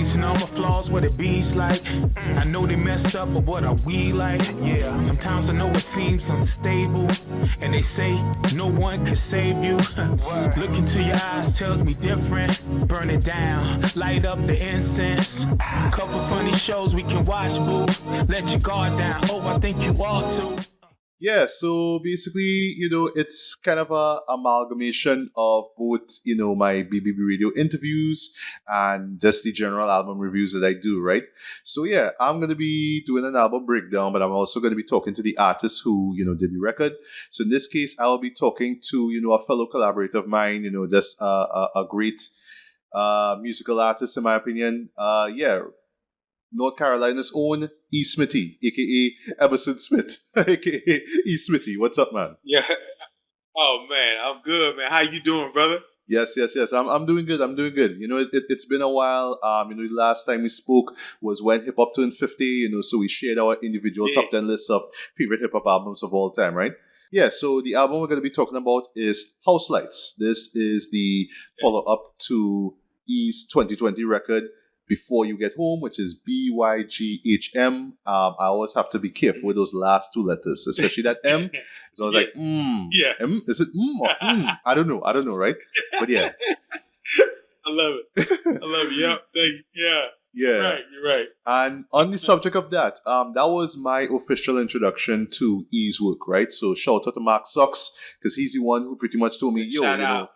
Facing all my flaws, what it be's like. I know they messed up, but what are we like? Yeah. Sometimes I know it seems unstable, and they say no one can save you. Look into your eyes tells me different. Burn it down, light up the incense. Couple funny shows we can watch, boo. Let your guard down. Oh, I think you ought to. Yeah, so basically, it's kind of a amalgamation of both, my BBB radio interviews and just the general album reviews that I do, right? So yeah, I'm going to be doing an album breakdown, but I'm also going to be talking to the artists who, did the record. So in this case, I'll be talking to, a fellow collaborator of mine, just a great musical artist, in my opinion. North Carolina's own E. Smitty, a.k.a. Emerson Smith, a.k.a. E. Smitty. What's up, man? Yeah. Oh, man, I'm good, man. How you doing, brother? Yes. I'm doing good. It's been a while. The last time we spoke was when hip hop turned 50. So we shared our individual top 10 lists of favorite hip hop albums of all time, right? Yeah. So the album we're going to be talking about is House Lights. This is the follow up to E's 2020 record, Before You Get Home, which is BYGHM. I always have to be careful with those last two letters, especially that M. So I was like, Yeah. M? Is it or I don't know, right? But yeah. I love it. Yep. Thank you. Yeah. Yeah. You're right. And on the subject of that, that was my official introduction to E's work, right? So shout out to Mark Sucks, because he's the one who pretty much told me, Shout out.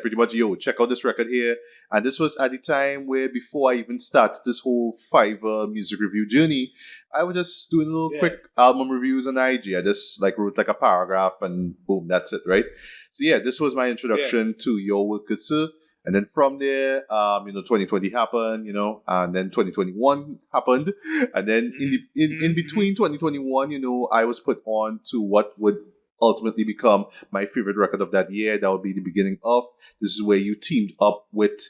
Pretty much, check out this record here. And this was at the time where, before I even started this whole Fiverr music review journey, I was just doing little quick album reviews on IG. I just wrote a paragraph and boom, that's it, right? So yeah, this was my introduction to your work, good sir. And then from there, 2020 happened, and then 2021 happened. And then in between 2021, I was put on to what would ultimately become my favorite record of that year. That would be the beginning of. This is where you teamed up with,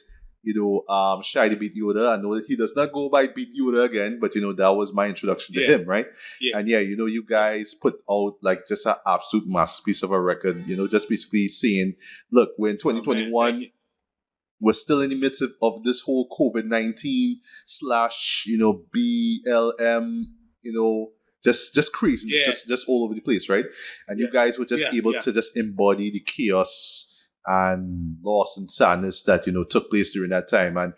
Shy the Beat Yoda. I know that he does not go by Beat Yoda again, but that was my introduction to him, right? Yeah. And you guys put out just an absolute masterpiece of a record. Just basically saying, look, we're in 2021. We're still in the midst of this whole COVID-19 / BLM, just crazy, just all over the place, right? And you guys were just able to just embody the chaos and loss and sadness that took place during that time. And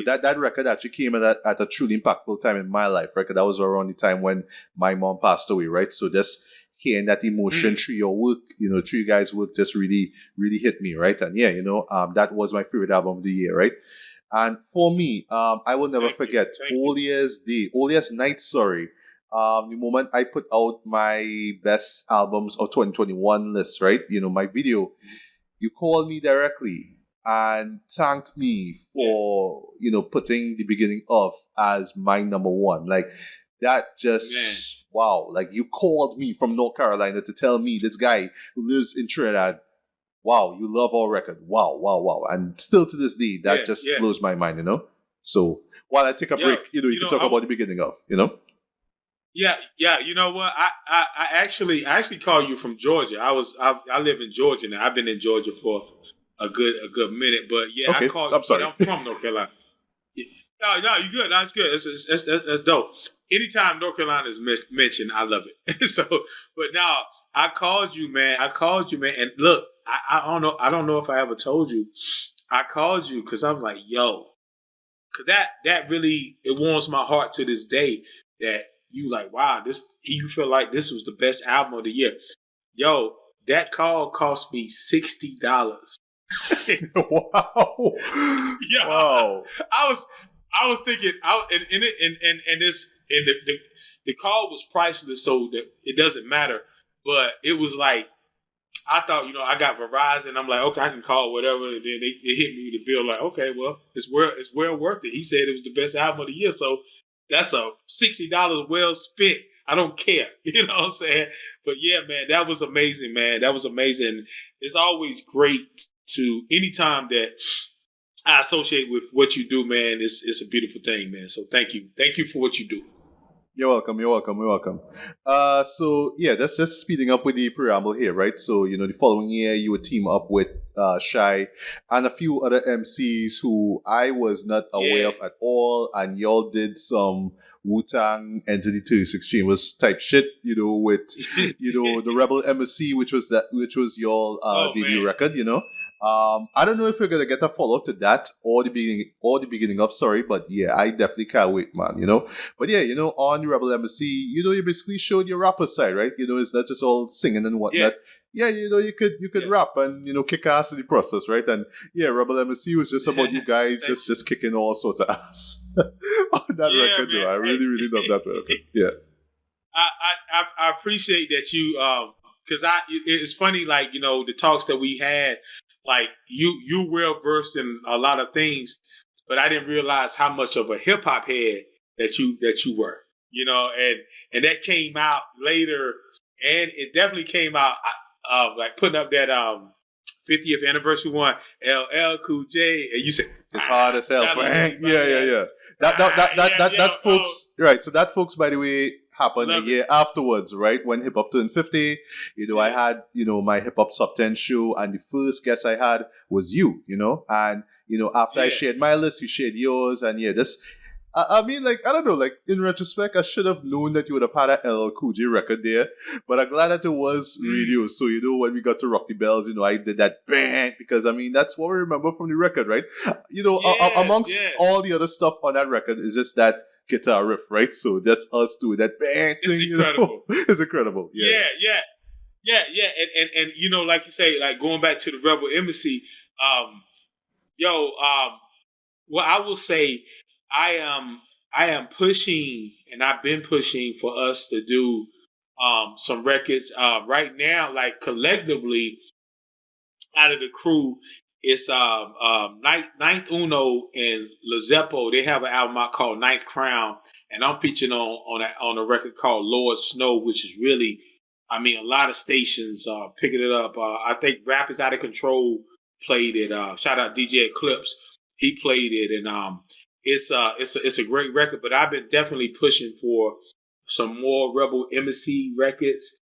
that record actually came at a truly impactful time in my life, right? Because that was around the time when my mom passed away, right? So just hearing that emotion through your work, through you guys' work, just really, really hit me, right? And that was my favorite album of the year, right? And for me, I will never forget Holiest Night, the moment I put out my best albums of 2021 list, right? My video, you called me directly and thanked me for, putting the beginning of as my number one. Like, that just, wow. Like, you called me from North Carolina to tell me, this guy who lives in Trinidad, wow, you love our record. Wow. And still to this day, that just blows my mind, So while I take a break, you can talk about the beginning of, Yeah. You know what? I actually called you from Georgia. I live in Georgia now. I've been in Georgia for a good minute, but okay. I called. I'm sorry. I'm from North Carolina. No, you good. That's good. That's dope. Anytime North Carolina is mentioned, I love it. So, but now I called you, man. And look, I don't know if I ever told you. I called you because I'm like, yo, because that really, it warms my heart to this day that you like, wow, you feel like this was the best album of the year. Yo, that call cost me $60. Wow. Yeah. Wow. I was thinking, the call was priceless, so that it doesn't matter. But it was like, I thought, I got Verizon. I'm like, okay, I can call whatever. And then they hit me with the bill. Like, okay, well, it's well worth it. He said it was the best album of the year, so that's a $60 well spent. I don't care. You know what I'm saying? But yeah, man, that was amazing, man. That was amazing. It's always great to, anytime that I associate with what you do, man, it's a beautiful thing, man. So thank you. Thank you for what you do. You're welcome. So yeah, that's just speeding up with the preamble here, right? So, the following year you would team up with Shy, and a few other MCs who I was not aware of at all, and y'all did some Wu-Tang Entity 36 Chambers type shit, with the Rebel Embassy, which was your debut record, I don't know if we're gonna get a follow up to that or the beginning of sorry, but yeah, I definitely can't wait, man. But yeah, on the Rebel Embassy, you basically showed your rapper side, right? It's not just all singing and whatnot. Yeah, you could rap and kick ass in the process, right? And yeah, Rebel Embassy was just about you guys just kicking all sorts of ass on that record. Man. I really love that record. Yeah, I appreciate that you because it's funny, like the talks that we had. Like you well versed in a lot of things, but I didn't realize how much of a hip hop head that you were, and that came out later, and it definitely came out like putting up that 50th anniversary one, LL Cool J, and you said it's hard as hell, right? Yeah. That folks, right? So that folks, by the way, happened a year afterwards, right? When Hip Hop turned 50, I had, my Hip Hop Top 10 show, and the first guest I had was you, and, after I shared my list, you shared yours, and I mean, like, I don't know, like, in retrospect, I should have known that you would have had an LL Cool J record there, but I'm glad that it was radio, so, when we got to Rock the Bells, I did that bang, because, I mean, that's what we remember from the record, right? Amongst all the other stuff on that record is just that guitar riff, right? So that's us doing that bang thing. It's incredible. It's incredible. Yeah. And like you say, like going back to the Rebel Embassy, well, I will say I am pushing, and I've been pushing for us to do some records right now, like collectively out of the crew. It's Ninth Uno and Lezeppo. They have an album out called Ninth Crown, and I'm featured on a record called Lord Snow, which is really, I mean, a lot of stations picking it up. I think Rap is Out of Control played it. Shout out DJ Eclipse, he played it, and it's a great record. But I've been definitely pushing for some more Rebel Embassy records.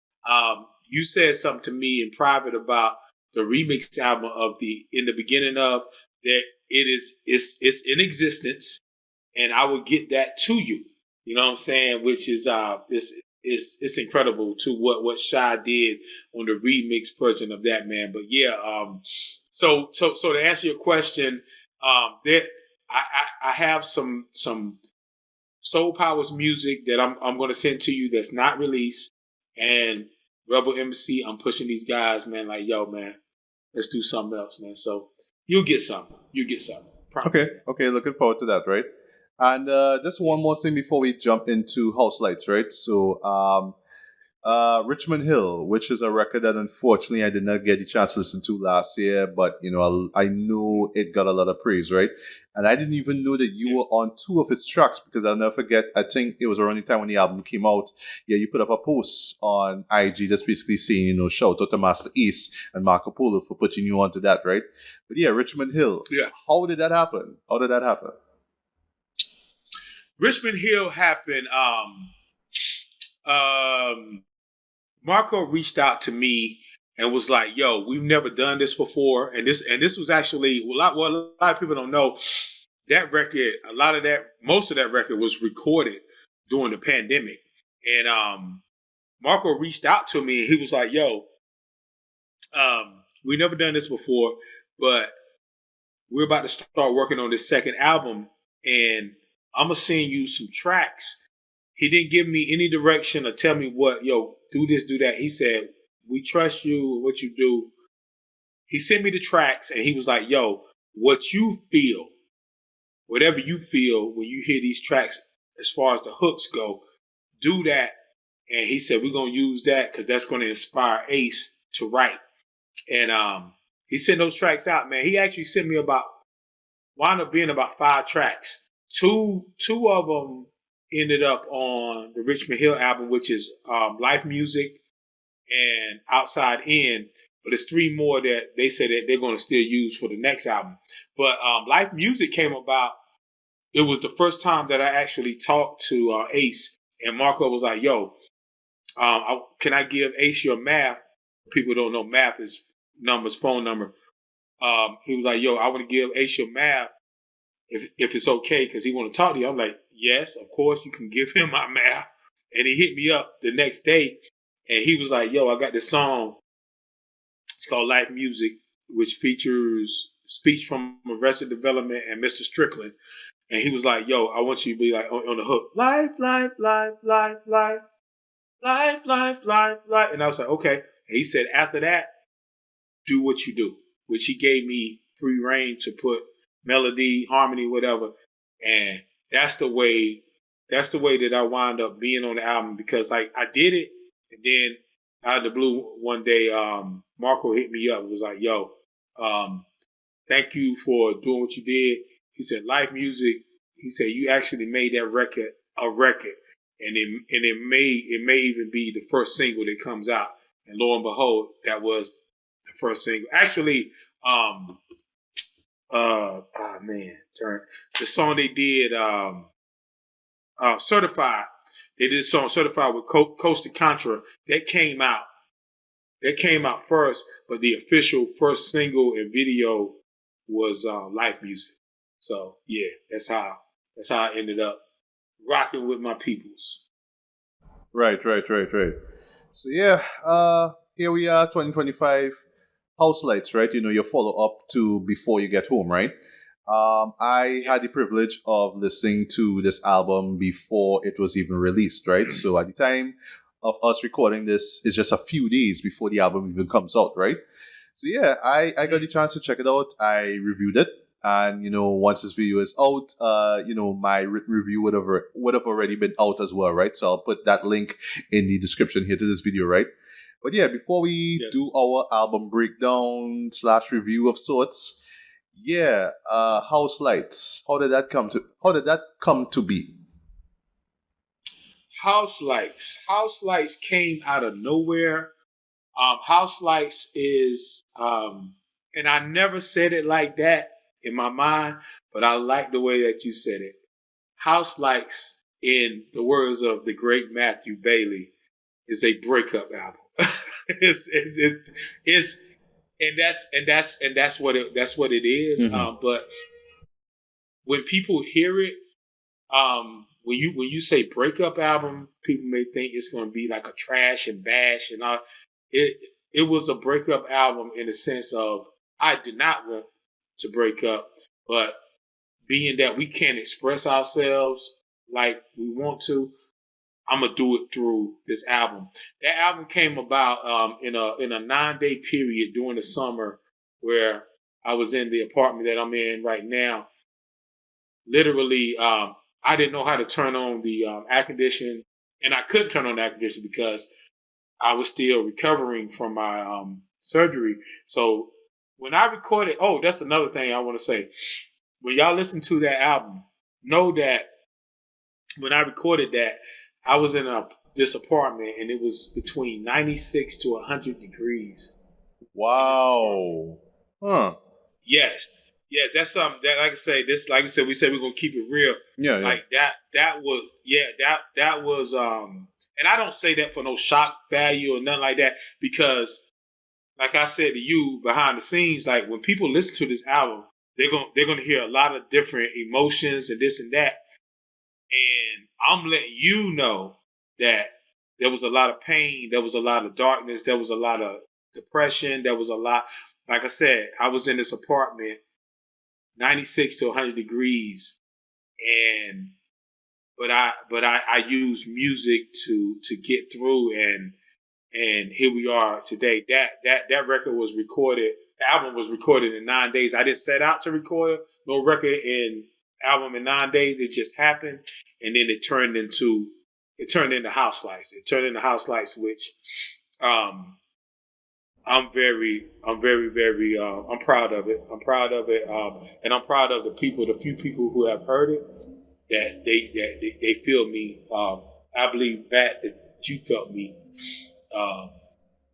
You said something to me in private about the remix album in the beginning of that. It's in existence, and I will get that to you. You know what I'm saying? Which is it's incredible to what Shy did on the remix version of that, man. But yeah, so to answer your question, that I have some Soul Powers music that I'm going to send to you that's not released, and Rebel Embassy, I'm pushing these guys, man, like, yo, man, let's do something else, man. So you'll get something. Okay, looking forward to that, right? And just one more thing before we jump into House Lights, right? So Richmond Hill, which is a record that unfortunately I did not get the chance to listen to last year, but I know it got a lot of praise, right? And I didn't even know that you were on two of its tracks, because I'll never forget, I think it was around the time when the album came out. Yeah, you put up a post on IG just basically saying, shout out to Master Ace and Marco Polo for putting you onto that, right? But yeah, Richmond Hill. Yeah. How did that happen? Richmond Hill happened. Marco reached out to me and was like, "Yo, we've never done this before," and this was actually a lot of people don't know that record. Most of that record was recorded during the pandemic, and Marco reached out to me and he was like, "Yo, we never done this before, but we're about to start working on this second album, and I'm gonna send you some tracks." He didn't give me any direction or tell me do this, do that. He said, "We trust you, what you do." He sent me the tracks and he was like, "Yo, what you feel, whatever you feel when you hear these tracks, as far as the hooks go, do that." And he said, "We're going to use that because that's going to inspire Ace to write." And he sent those tracks out, man. He actually sent me wound up being about 5 tracks. Two of them ended up on the Richmond Hill album, which is Life Music and Outside In. But there's 3 more that they said that they're going to still use for the next album. But Life Music came about. It was the first time that I actually talked to Ace, and Marco was like, "Yo, can I give Ace your math?" People don't know math is numbers, phone number. he was like, yo, I want to give Ace your map if it's okay, because he want to talk to you. I'm like, yes, of course you can give him my map. And he hit me up the next day, and he was like, yo, I got this song. It's called Life Music, which features speech from Arrested Development and Mr. Strickland. And he was like, yo, I want you to be like on the hook. Life, life, life, life, life, life, life, life, life. And I was like, okay. And he said, after that, do what you do, which he gave me free reign to put melody, harmony, whatever. And that's the way that I wound up being on the album, because like I did it, and then out of the blue one day, Marco hit me up and was like, yo, thank you for doing what you did. He said, Live Music, he said, you actually made that record a record. And it may even be the first single that comes out. And lo and behold, that was the first single. Actually, the song they did, Certified. They did a song Certified with Costa Contra. That came out first, but the official first single and video was Life Music. So yeah, that's how I ended up rocking with my peoples. Right. So yeah, here we are, 2025. House Lights, right? You know, your follow up to Before You Get Home, right? I had the privilege of listening to this album before it was even released, right? So at the time of us recording this, it's just a few days before the album even comes out, right? So yeah, I got the chance to check it out. I reviewed it. And, you know, once this video is out, you know, my written review would have already been out as well, right? So I'll put that link in the description here to this video, right? But yeah, before we do our album breakdown / review of sorts, yeah, House Lights. How did that come to be? House Lights came out of nowhere. House Lights is, and I never said it like that in my mind, but I like the way that you said it. House Lights, in the words of the great Matthew Bailey, is a breakup album. it's that's what it is. Mm-hmm. But when people hear it, when you say breakup album, people may think it's going to be like a trash and bash and all. It was a breakup album in the sense of I did not want to break up, but being that we can't express ourselves like we want to, I'm gonna do it through this album. That album came about in a 9-day period during the summer where I was in the apartment that I'm in right now. Literally, I didn't know how to turn on the air conditioning, and I couldn't turn on the air conditioning because I was still recovering from my surgery. So when I recorded, that's another thing I want to say. When y'all listen to that album, know that when I recorded that, I was in this apartment and it was between 96 to 100 degrees. Wow. Huh. Yes. Yeah, that's something that, like I said, we said we're gonna keep it real. Yeah. Like that was and I don't say that for no shock value or nothing like that, because like I said to you behind the scenes, like when people listen to this album, they're gonna hear a lot of different emotions and this and that. And I'm letting you know that there was a lot of pain, there was a lot of darkness, there was a lot of depression, there was a lot. Like I said, I was in this apartment, 96 to 100 degrees, but I use music to get through, and here we are today. That record was recorded. The album was recorded in 9 days. I didn't set out to record no record in album in 9 days. It just happened, and then it turned into House Lights. It turned into House Lights, which I'm very proud of it. I'm proud of it, and I'm proud of the few people who have heard it, that they feel me. I believe, Matt, that you felt me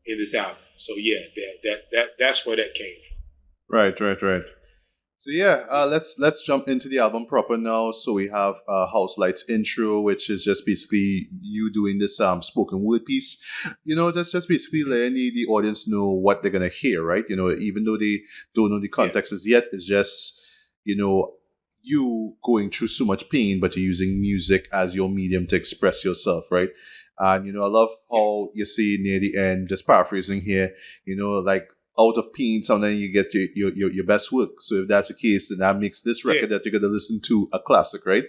in this album. So yeah, that's where that came from. Right. So yeah, let's jump into the album proper now. So we have House Lights intro, which is just basically you doing this spoken word piece. Just basically letting the audience know what they're gonna hear, right? Even though they don't know the context as yet, it's just you going through so much pain, but you're using music as your medium to express yourself, right? And I love how you see near the end, just paraphrasing here, like out of pain, sometimes you get your best work. So if that's the case, then that makes this record that you're going to listen to a classic, right?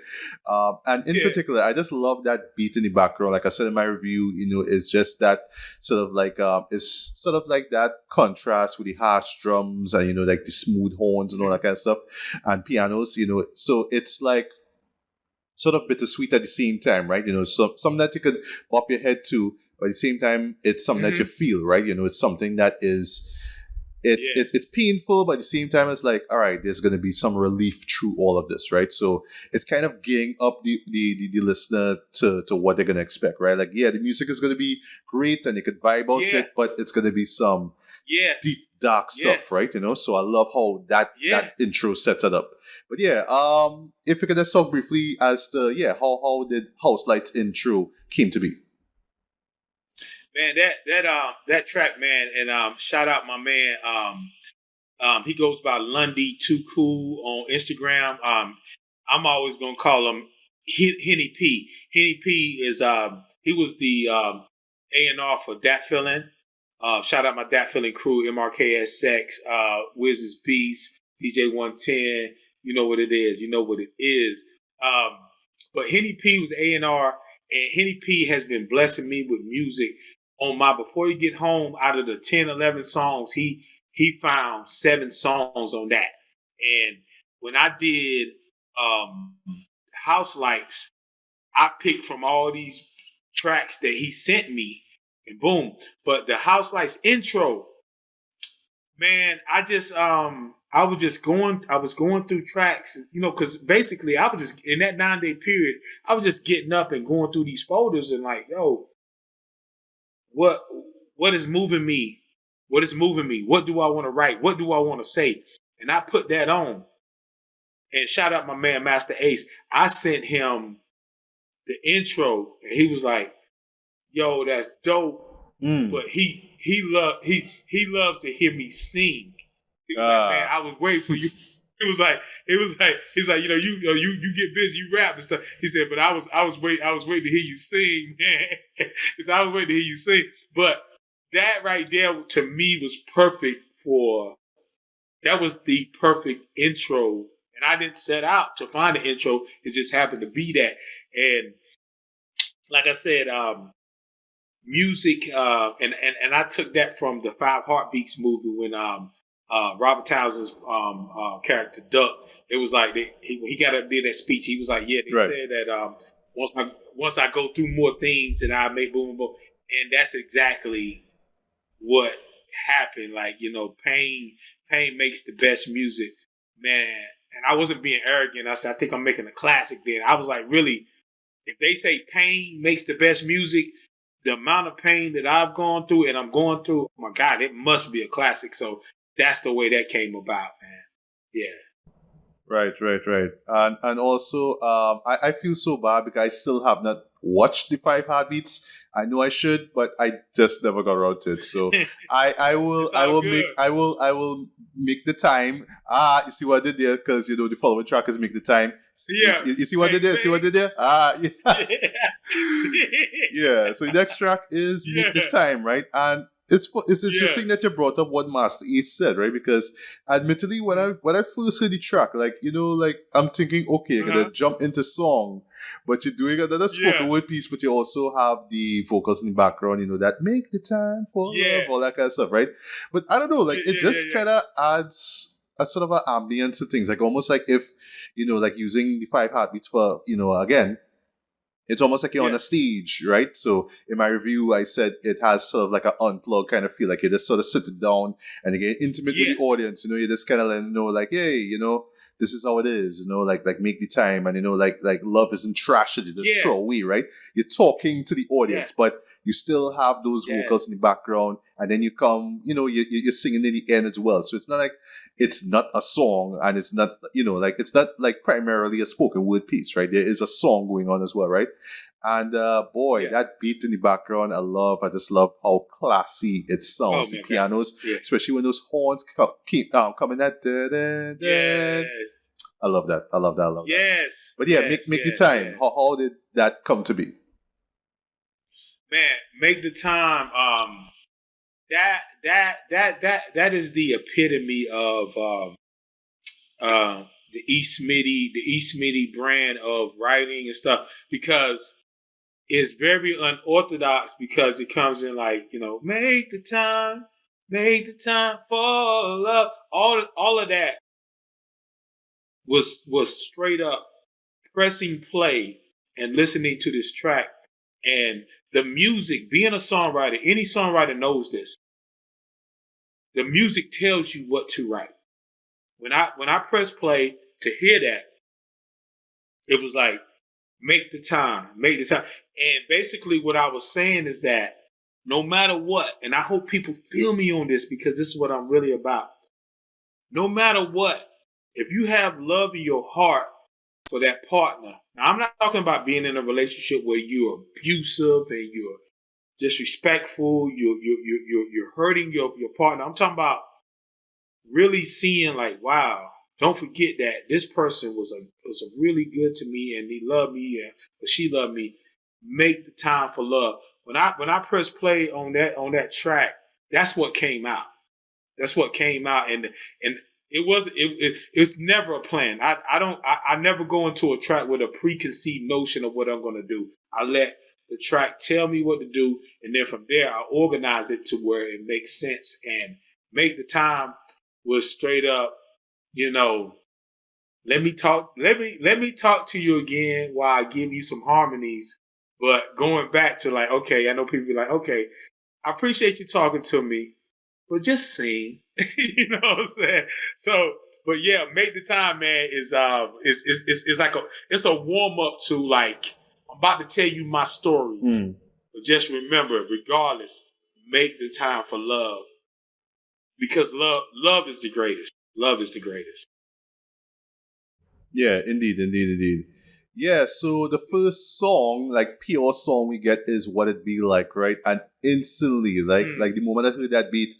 And in particular, I just love that beat in the background. Like I said in my review, it's just that sort of like it's sort of like that contrast with the harsh drums and like the smooth horns and all that kind of stuff, and pianos. So it's like sort of bittersweet at the same time, right? Something that you could bop your head to, but at the same time, it's something that you feel, right? It's something that is. It's painful, but at the same time, it's like, all right, there's going to be some relief through all of this, right? So it's kind of gearing up the listener to what they're going to expect, right? Like, the music is going to be great and they could vibe out it, but it's going to be some deep, dark stuff, right? So I love how that intro sets it up. But if we could just talk briefly as to, how did House Lights intro came to be? Man, that track, man, and shout out my man. He goes by Lundy Too Cool on Instagram. I'm always gonna call him Henny P. Henny P is he was the A&R for Dat Feeling. Shout out my Dat Feeling crew, MRKS Sex, Wizards Beast, DJ 110. You know what it is. You know what it is. But Henny P was A&R, and Henny P has been blessing me with music. On my Before You Get Home, out of the 10, 11 songs, he found 7 songs on that. And when I did House Lights, I picked from all these tracks that he sent me, and boom. But the House Lights intro, man, I was going through tracks, because basically I was just, in that 9-day period, I was just getting up and going through these folders and like, yo, what is moving me? What is moving me? What do I want to write? What do I want to say? And I put that on. And shout out my man, Master Ace. I sent him the intro, and he was like, yo, that's dope. But he loves to hear me sing. He was like, man, I was waiting for you. He's like, you get busy, you rap and stuff. He said, but I was waiting to hear you sing, man. Because I was waiting to hear you sing. But that right there to me was perfect that was the perfect intro. And I didn't set out to find the intro. It just happened to be that. And like I said, music, and I took that from the 5 Heartbeats movie when Robert Townsend's character Duck. It was like when he got up there that speech, he was like, they said that once I go through more things, that I make boom boom, and that's exactly what happened. Like, pain makes the best music, man. And I wasn't being arrogant. I said, I think I'm making a classic. Then I was like, really, if they say pain makes the best music, the amount of pain that I've gone through and I'm going through, oh my God, it must be a classic. So that's the way that came about, man. Yeah. Right. And also, I feel so bad because I still have not watched the 5 Heartbeats. I know I should, but I just never got around to it. So I will make the time. You see what I did there? Because the following track is Make the Time. Yeah. You see what I did there? See what I did there? Yeah. So the next track is Make the Time, right? And it's interesting that you brought up what Master Ace said, right? Because admittedly, when I first heard the track, I'm thinking, okay, you're gonna jump into song, but you're doing another spoken word piece, but you also have the vocals in the background, that make the time for love, all that kind of stuff, right? But I don't know, it just kind of adds a sort of an ambience to things, like almost like if, like using the 5 Heartbeats for, again, it's almost like you're on a stage, right? So in my review, I said it has sort of like an unplugged kind of feel, like you just sort of sit it down and you get intimate with the audience. You just kind of let them know, like, hey, this is how it is. Like make the time, and like love isn't trash that you just throw away, right? You're talking to the audience, but you still have those vocals in the background, and then you come, you're singing in the end as well. So it's not like it's not a song, and it's not, like, it's not like primarily a spoken word piece, right? There is a song going on as well, right? And boy, that beat in the background, I just love how classy it sounds. The pianos, especially when those horns keep coming at. Yeah. I love that. I love that. Yes. But yeah, make the time. Yeah. How did that come to be? Man, make the time. That is the epitome of the E. Smitty brand of writing and stuff, because it's very unorthodox, because it comes in like, make the time for love. All of that was straight up pressing play and listening to this track, and the music. Being a songwriter, any songwriter knows this. The music tells you what to write. When I press play to hear that, it was like, make the time. And basically what I was saying is that no matter what, and I hope people feel me on this, because this is what I'm really about. No matter what, if you have love in your heart for that partner. Now, I'm not talking about being in a relationship where you're abusive and you're disrespectful, you're hurting your partner. I'm talking about really seeing like, wow, don't forget that this person was really good to me, and he loved me, and she loved me. Make the time for love. When I press play on that track, that's what came out. And it's never a plan. I never go into a track with a preconceived notion of what I'm going to do. I let the track tell me what to do, and then from there I organize it to where it makes sense. And make the time was straight up, let me talk to you again while I give you some harmonies. But going back to like, okay, I know people be like, okay, I appreciate you talking to me, but just sing. You know what I'm saying? So, but yeah, make the time, man, is like it's a warm up to like, I'm about to tell you my story. But just remember, regardless, make the time for love. Because love is the greatest. Love is the greatest. Yeah, indeed. Yeah, so the first song, like pure song we get is What It Be Like, right? And instantly, like the moment I heard that beat,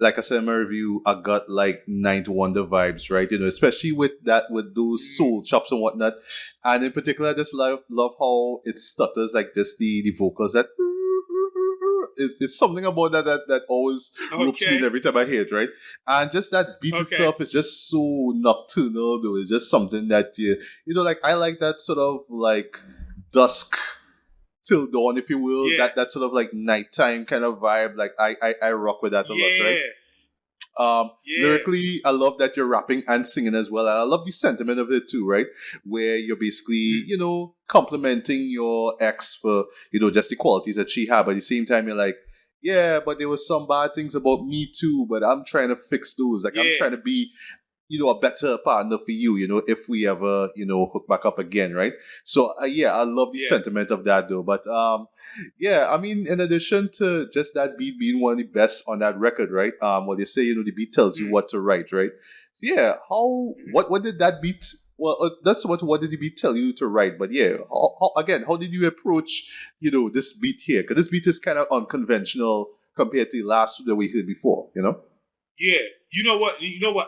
like I said in my review, I got like Ninth Wonder vibes, right? Especially with those soul chops and whatnot. And in particular, I just love how it stutters like this, the vocals that it's something about that always ropes me in every time I hear it, right? And just that beat itself is just so nocturnal, though. It's just something that like I like that sort of like dusk till dawn, if you will. Yeah. That sort of like nighttime kind of vibe. Like I rock with that a lot, right? Lyrically, I love that you're rapping and singing as well. And I love the sentiment of it too, right? Where you're basically, complimenting your ex for, just the qualities that she had. But at the same time, you're like, yeah, but there was some bad things about me too, but I'm trying to fix those. Like, I'm trying to be, a better partner for you, if we ever, hook back up again, right? So, I love the sentiment of that though. But, I mean, in addition to just that beat being one of the best on that record, right? What they say, the beat tells you what to write, right? So, what did that beat, well, that's what did the beat tell you to write? But how did you approach, this beat here? Because this beat is kind of unconventional compared to the last that we heard before, Yeah. You know what?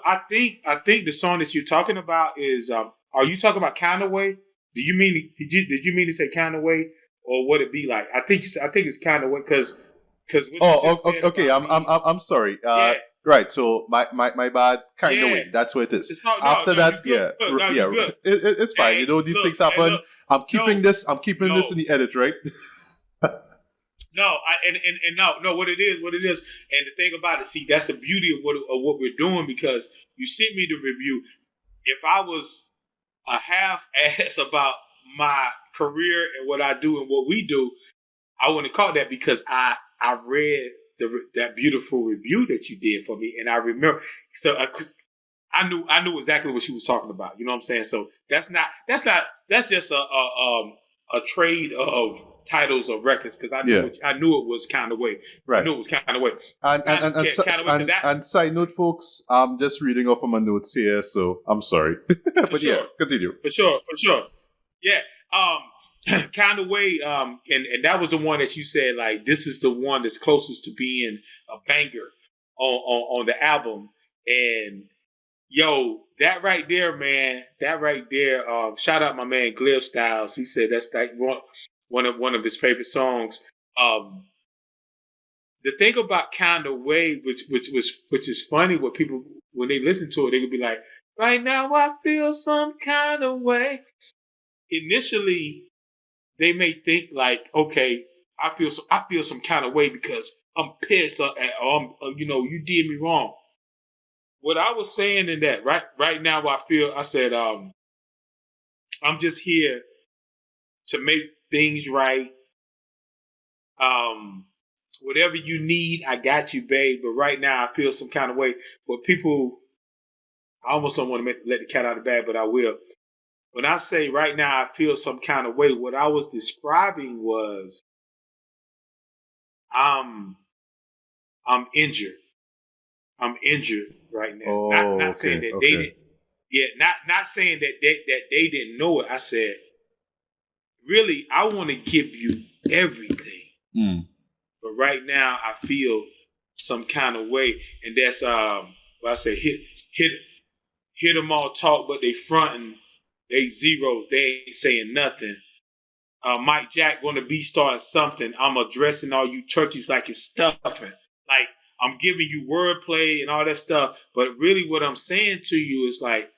I think the song that you're talking about is, are you talking about Kind of Way? Did you mean to say Kind of Way? Or what it be like? I think it's Kind of Way because. Okay. I'm sorry. Right. So my bad. Kind of way. That's what it is. After that, it's fine. Hey, these things happen. Look, I'm keeping this in the edit, right? No, what it is, and the thing about it, see, that's the beauty of what we're doing, because you sent me the review. If I was a half ass about my career and what I do and what we do, I wouldn't call that, because I read that beautiful review that you did for me, and I remember. So I knew exactly what she was talking about. You know what I'm saying? So that's just a trade of titles of records because I knew it was kind of way. Right. I knew it was kind of way. And side note, folks, I'm just reading off of my notes here, so I'm sorry. But yeah, continue. For sure. Yeah. Kind of way. And that was the one that you said, like, this is the one that's closest to being a banger on the album. And yo, that right there, man, shout out my man Glib Styles. He said that's like one of his favorite songs. The thing about Kind of Way, which is funny, what people when they listen to it, they could be like, right now I feel some kind of way. Initially, they may think like, okay, I feel some kind of way because I'm pissed or you did me wrong. What I was saying in that right now, I said, I'm just here to make things right. Whatever you need, I got you, babe. But right now, I feel some kind of way. But people, I almost don't want to let the cat out of the bag, but I will. When I say right now, I feel some kind of way, what I was describing was I'm injured. I'm injured right now. Not saying that they didn't. Yeah, not saying that they didn't know it. I said, really, I want to give you everything. But right now, I feel some kind of way, and that's I say hit them all talk, but they fronting, they zeros, they ain't saying nothing. Mike Jack gonna be starting something. I'm addressing all you turkeys like it's stuffing. Like I'm giving you wordplay and all that stuff, but really what I'm saying to you is like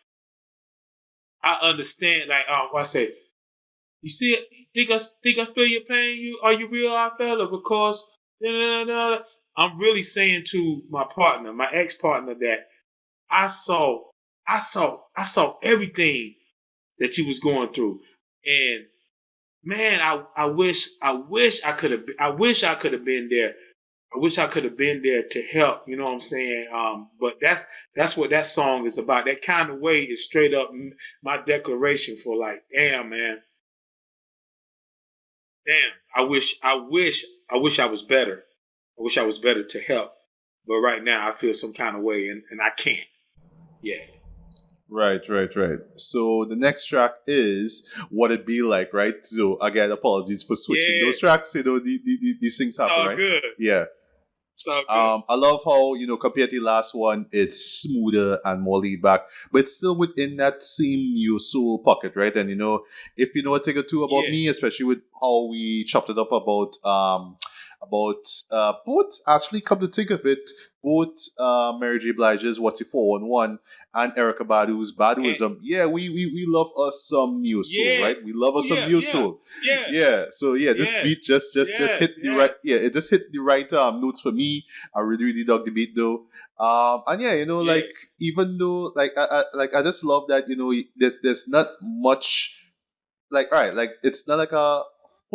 I understand. Like I say, you see it? Think I feel your pain? Are you real, I fella? Because I'm really saying to my partner, my ex-partner, that I saw everything that you was going through, and man, I wish I could have been there. I wish I could have been there to help. You know what I'm saying? But that's what that song is about. That Kind of Way is straight up my declaration for like, damn, man. Damn, I wish I was better. I wish I was better to help. But right now I feel some kind of way and I can't. Yeah. Right. So the next track is What It Be Like, right? So again, apologies for switching those tracks. These things happen, all right? Good. Yeah. It's all good. I love how, compared to the last one, it's smoother and more laid back, but it's still within that same neo soul pocket, right? And if you know a thing or two about me, especially with how we chopped it up about both, actually, come to think of it, both Mary J. Blige's What's It 411 and Erykah Badu's Baduism. Yeah, we love us some neo soul, right? We love us some neo soul. Yeah. So this beat just hit the right. Yeah, it just hit the right notes for me. I really dug the beat though. And like even though I just love that there's not much like it's not like a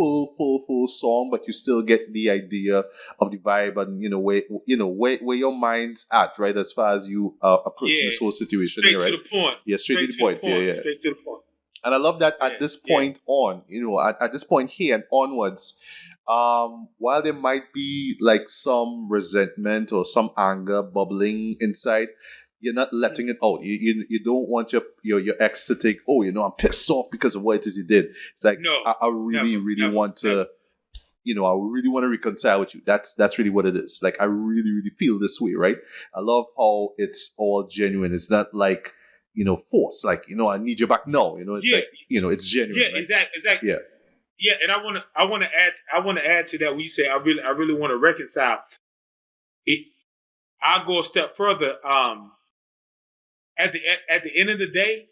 full song, but you still get the idea of the vibe and where your mind's at, right, as far as you approach this whole situation. Straight right? to the point. Yeah, straight to the point. Yeah. Straight to the point. And I love that at this point on, at this point here and onwards, while there might be like some resentment or some anger bubbling inside, you're not letting it out. You don't want your ex to think, I'm pissed off because of what it is you did. It's like, no, I really want to, I really want to reconcile with you. That's really what it is. Like, I really, really feel this way, right? I love how it's all genuine. It's not like, force. Like, I need you back now. It's like, it's genuine. Yeah, right? exactly. Yeah, and I want to add to that when you say I really want to reconcile. I'll go a step further. At the end of the day,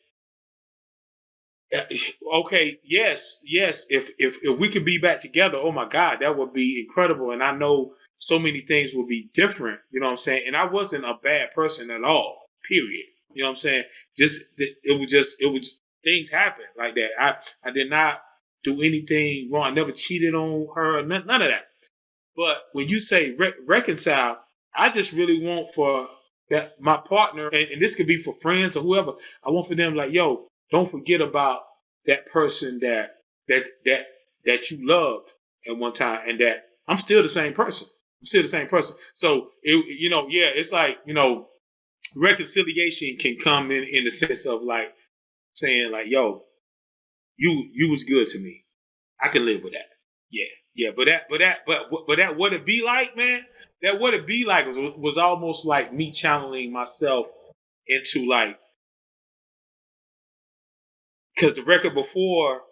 okay, yes. If we could be back together, oh my God, that would be incredible. And I know so many things will be different. You know what I'm saying? And I wasn't a bad person at all. Period. You know what I'm saying? It was things happen like that. I did not do anything wrong. I never cheated on her. None of that. But when you say reconcile, I just really want for that my partner, and this could be for friends or whoever, I want for them like, yo, don't forget about that person that you loved. at one time, and that I'm still the same person. I'm still the same person. So it's like, reconciliation can come in the sense of like saying like, yo, you was good to me. I can live with that. Yeah. But that what it be like, man. That what it be like was almost like me channeling myself into like, because the record before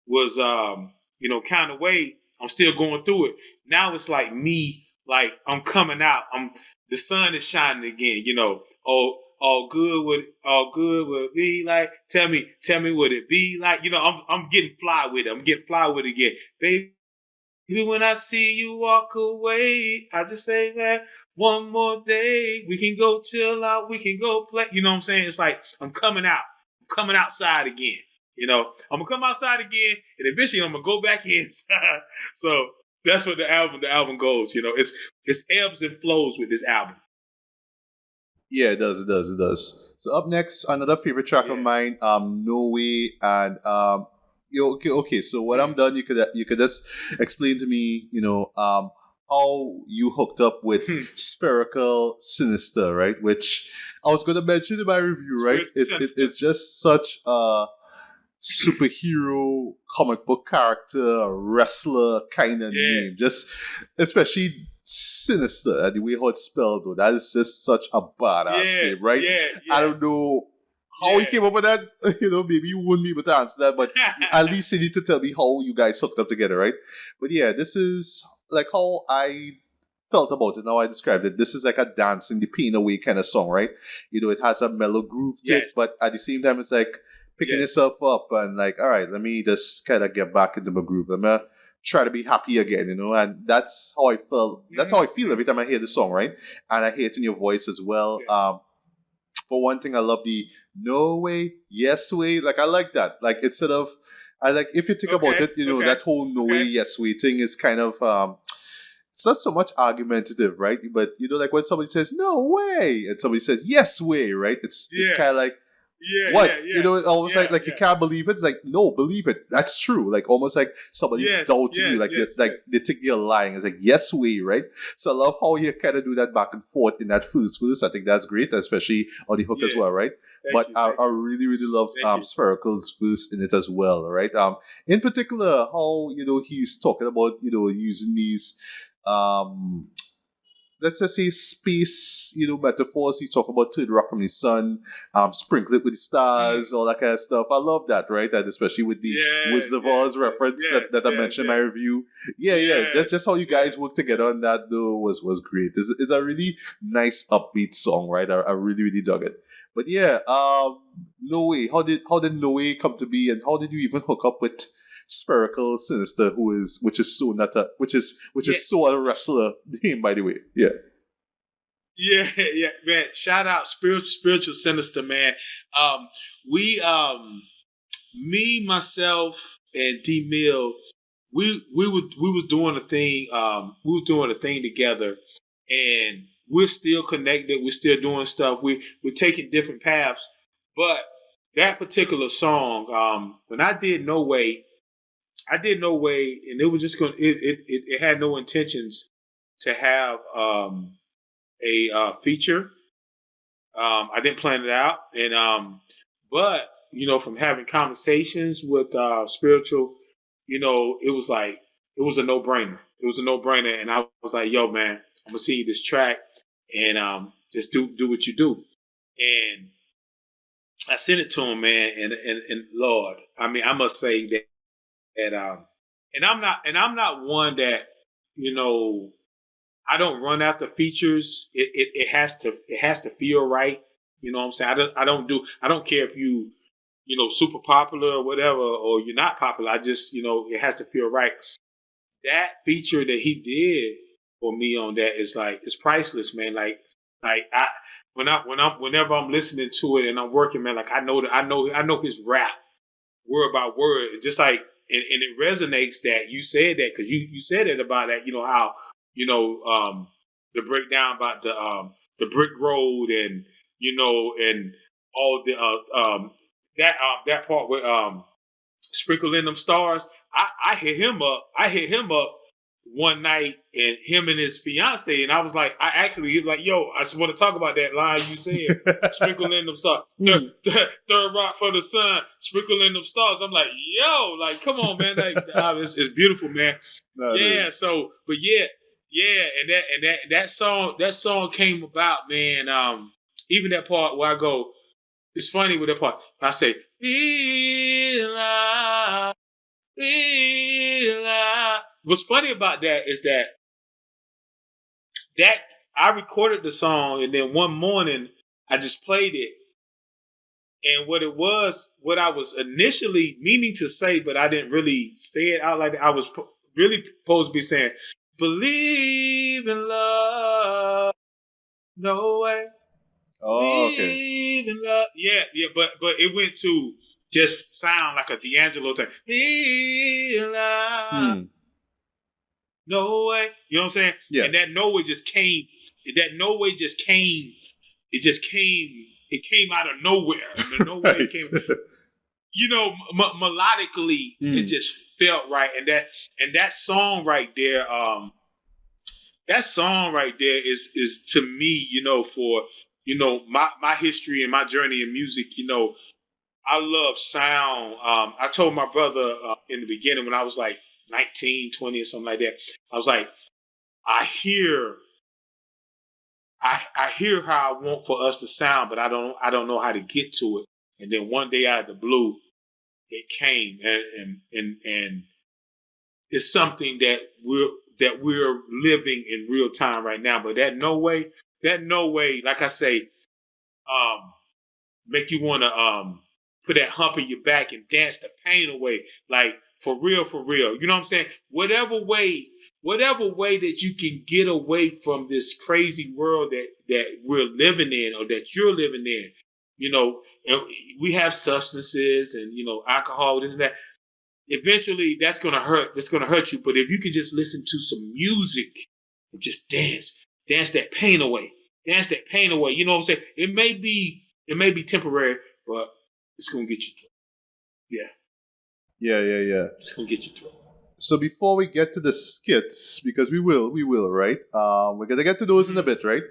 was kind of way. I'm still going through it. Now it's like me, like I'm coming out. The sun is shining again. All good would it be like? Tell me would it be like? I'm getting fly with it. I'm getting fly with it again, baby. When I see you walk away, I just say that one more day we can go chill out, we can go play. You know what I'm saying? It's like I'm coming out. I'm coming outside again. I'm gonna come outside again, and eventually I'm gonna go back inside. So that's what the album goes. It's ebbs and flows with this album. Yeah, it does. So up next, another favorite track of mine, No Way, and okay. So when I'm done, you could just explain to me, how you hooked up with Spherical Sinister, right? Which I was going to mention in my review, right? It's just such a superhero, comic book character, wrestler kind of name. Just especially Sinister, and the way how it's spelled, though, that is just such a badass name, right? I don't know how you came up with that. Maybe you wouldn't be able to answer that, but at least you need to tell me how you guys hooked up together, right? But yeah, this is like how I felt about it. Now I described it. This is like a dance in the pain away kind of song, right? It has a mellow groove to it, but at the same time, it's like picking yourself up and like, all right, let me just kind of get back into my groove. Let me try to be happy again, and that's how I felt. That's how I feel every time I hear the song, right? And I hear it in your voice as well. For one thing, I love the no way, yes way. Like I like that. Like instead of, I like if you think about it, that whole no way, yes way thing is kind of it's not so much argumentative, right? But like when somebody says no way and somebody says yes way, right? It's kind of like, what? It's almost like you can't believe it. It's like, no, believe it. That's true. Like almost like somebody's doubting you. Like they think you're lying. It's like, yes, we, right? So I love how you kind of do that back and forth in that first verse. I think that's great, especially on the hook as well, right? I really, really love Spherical's verse in it as well, right? In particular, how he's talking about using these let's just say space, metaphors. He's talking about third rock from the sun, sprinkle it with the stars, all that kind of stuff. I love that, right? And especially with the Wizard of Oz reference that I mentioned in my review. Just how you guys work together on that though was great. It's a really nice upbeat song, right? I really, really dug it. But No Way. How did No Way come to be, and how did you even hook up with Spherical Sinister, which is so so a wrestler name, by the way. Man. Shout out spiritual Sinister, man. Me, myself, and D Mill, we was doing a thing. We was doing a thing together, and we're still connected. We're still doing stuff. We're taking different paths, but that particular song, when I did No Way, and it was just going. It had no intentions to have a feature. I didn't plan it out, and but from having conversations with spiritual, it was like it was a no brainer. It was a no brainer, and I was like, "Yo, man, I'm gonna send you this track, and just do what you do." And I sent it to him, man, and Lord, I mean, I must say that. And I'm not one that, I don't run after features. It has to feel right. You know what I'm saying? I don't care if you, super popular or whatever, or you're not popular. I just, it has to feel right. That feature that he did for me on that is like, it's priceless, man. Whenever I'm listening to it and I'm working, man, like I know his rap word by word, just like, and it resonates that you said that, because you said it about that, how, the breakdown about the brick road, and, and all the, that part with, Sprinkle in Them Stars. I hit him up. One night, and him and his fiance, and I was like, he was like, yo, I just want to talk about that line you said. Sprinkle in them stars. Third rock for the sun. Sprinkle in them stars. I'm like, yo, like, come on, man. Like, it's beautiful, man. No, yeah. So, but yeah, and that song came about, man. Even that part where I go, it's funny with that part. I say, Eli. What's funny about that is that I recorded the song, and then one morning I just played it. And what I was initially meaning to say, but I didn't really say it out like that. I was really supposed to be saying, believe in love, no way. Oh, believe in love. Yeah, but it went to just sound like a D'Angelo thing. No way. You know what I'm saying? Yeah. And that no way just came. That no way just came. It just came. It came out of nowhere. The no way came. You know, melodically, it just felt right. And that song right there, is to me, you know, for, you know, my history and my journey in music, you know, I love sound. I told my brother in the beginning when I was like 19, 20 or something like that, I was like, I hear how I want for us to sound, but I don't know how to get to it. And then one day out of the blue, it came, and it's something that we're living in real time right now. But that no way, like I say, make you want to put that hump in your back and dance the pain away. Like, for real. You know what I'm saying? Whatever way that you can get away from this crazy world that we're living in, or that you're living in, you know, and we have substances and, you know, alcohol, this and that. Eventually that's going to hurt. That's going to hurt you. But if you can just listen to some music and just dance that pain away, You know what I'm saying? It may be temporary, but it's going to get you through. Yeah. It's going to get you through. So before we get to the skits, because we will, right? We're gonna get to those in a bit, right?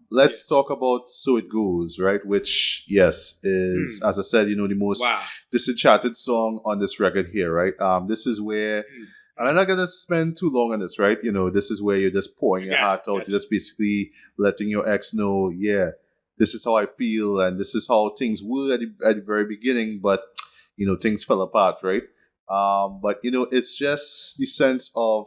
Let's talk about "So It Goes," right? Which, yes, is as I said, you know, the most disenchanted song on this record here, right? This is where, and I'm not gonna spend too long on this, right? You know, this is where you're just pouring your heart out, you're just basically letting your ex know, yeah, this is how I feel, and this is how things were at the very beginning, but you know, things fell apart, right? But, you know, it's just the sense of,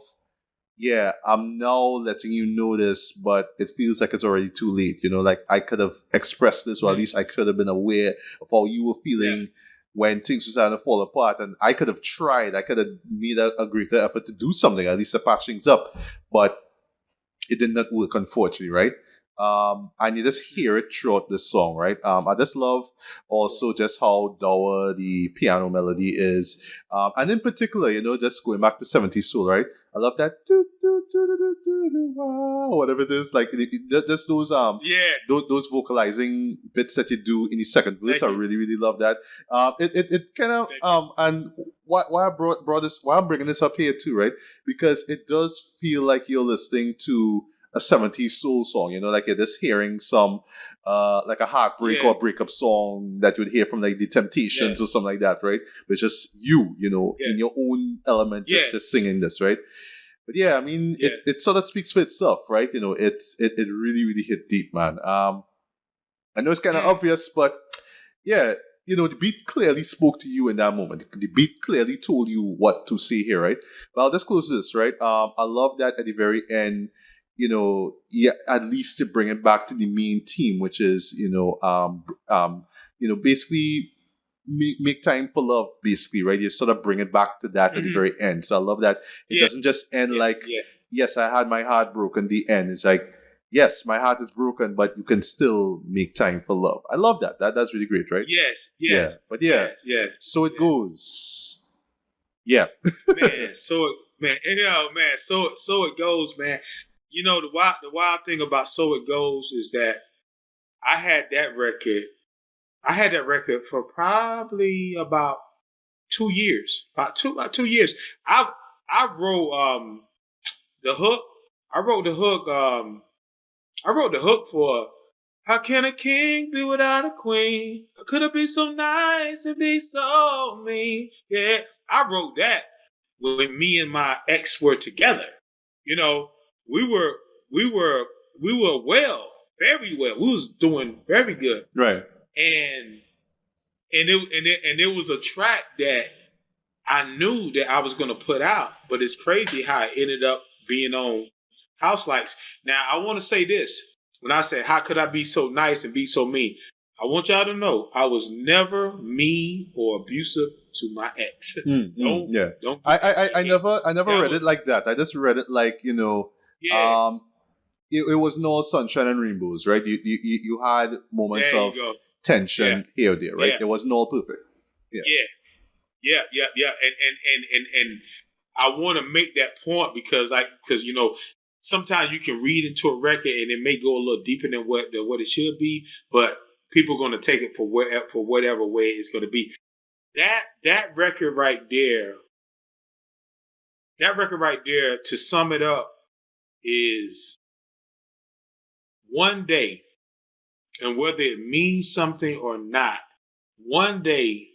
yeah, I'm now letting you know this, but it feels like it's already too late. You know, like I could have expressed this, or at least I could have been aware of how you were feeling when things were starting to fall apart. And I could have tried, I could have made a greater effort to do something, at least to patch things up. But it did not work, unfortunately, right? And you just hear it throughout the song, right? I just love also just how dour the piano melody is. And in particular, you know, just going back to 70s soul, right? I love that do, do, do, do, do, do, do, wow, whatever it is. Like just those those vocalizing bits that you do in the second verse. I really, really love that. It kind of and why I brought this, why I'm bringing this up here too, right? Because it does feel like you're listening to a 70s soul song, you know, like you're just hearing some like a heartbreak or breakup song that you'd hear from like the Temptations or something like that, right? But just you know, in your own element, just singing this, right? But yeah, I mean, it sort of speaks for itself, right? You know, it really, really hit deep, man. I know it's kind of obvious, but yeah, you know, the beat clearly spoke to you in that moment. The beat clearly told you what to say here, right? But I'll just close this, right? I love that at the very end, you know, at least to bring it back to the main theme, which is, you know, basically make time for love, basically, right? You sort of bring it back to that at the very end. So I love that it doesn't just end like, yes, I had my heart broken. The end is like, yes, my heart is broken, but you can still make time for love. I love that. That's really great, right? Yes. Yeah. But so it goes. Yeah. Man, so it goes, man. You know, the wild thing about So It Goes is that I had that record for probably about 2 years. About 2 years. I wrote the hook. I wrote the hook. I wrote the hook for "How Can a King Be Without a Queen? How could it be so nice and be so mean?" Yeah, I wrote that when me and my ex were together. You know, we were well, very well. We was doing very good, Right. and it was a track that I knew that I was going to put out, but it's crazy how it ended up being on House Lights. Now, I want to say this. When I say, how could I be so nice and be so mean? I want y'all to know I was never mean or abusive to my ex. Yeah. Don't. I never read was, it like that. I just read it like, you know, yeah. it was no sunshine and rainbows, right? You had moments There you of go. tension here or there, right? Yeah. It wasn't all perfect. Yeah. Yeah. And I want to make that point because you know, sometimes you can read into a record and it may go a little deeper than what it should be, but people are going to take it for whatever way it's going to be. That record right there, to sum it up, is one day, and whether it means something or not, one day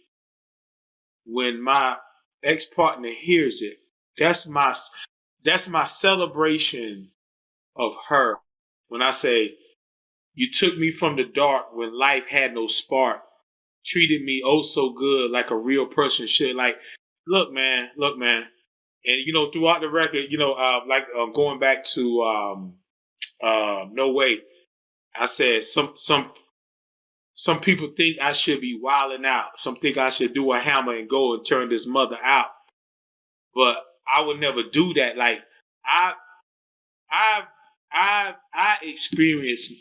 when my ex-partner hears it, that's my celebration of her. When I say, you took me from the dark when life had no spark, treated me oh so good like a real person should. Like, look, man. And, you know, throughout the record, you know, going back to No Way, I said some people think I should be wilding out. Some think I should do a hammer and go and turn this mother out. But I would never do that. Like, I experienced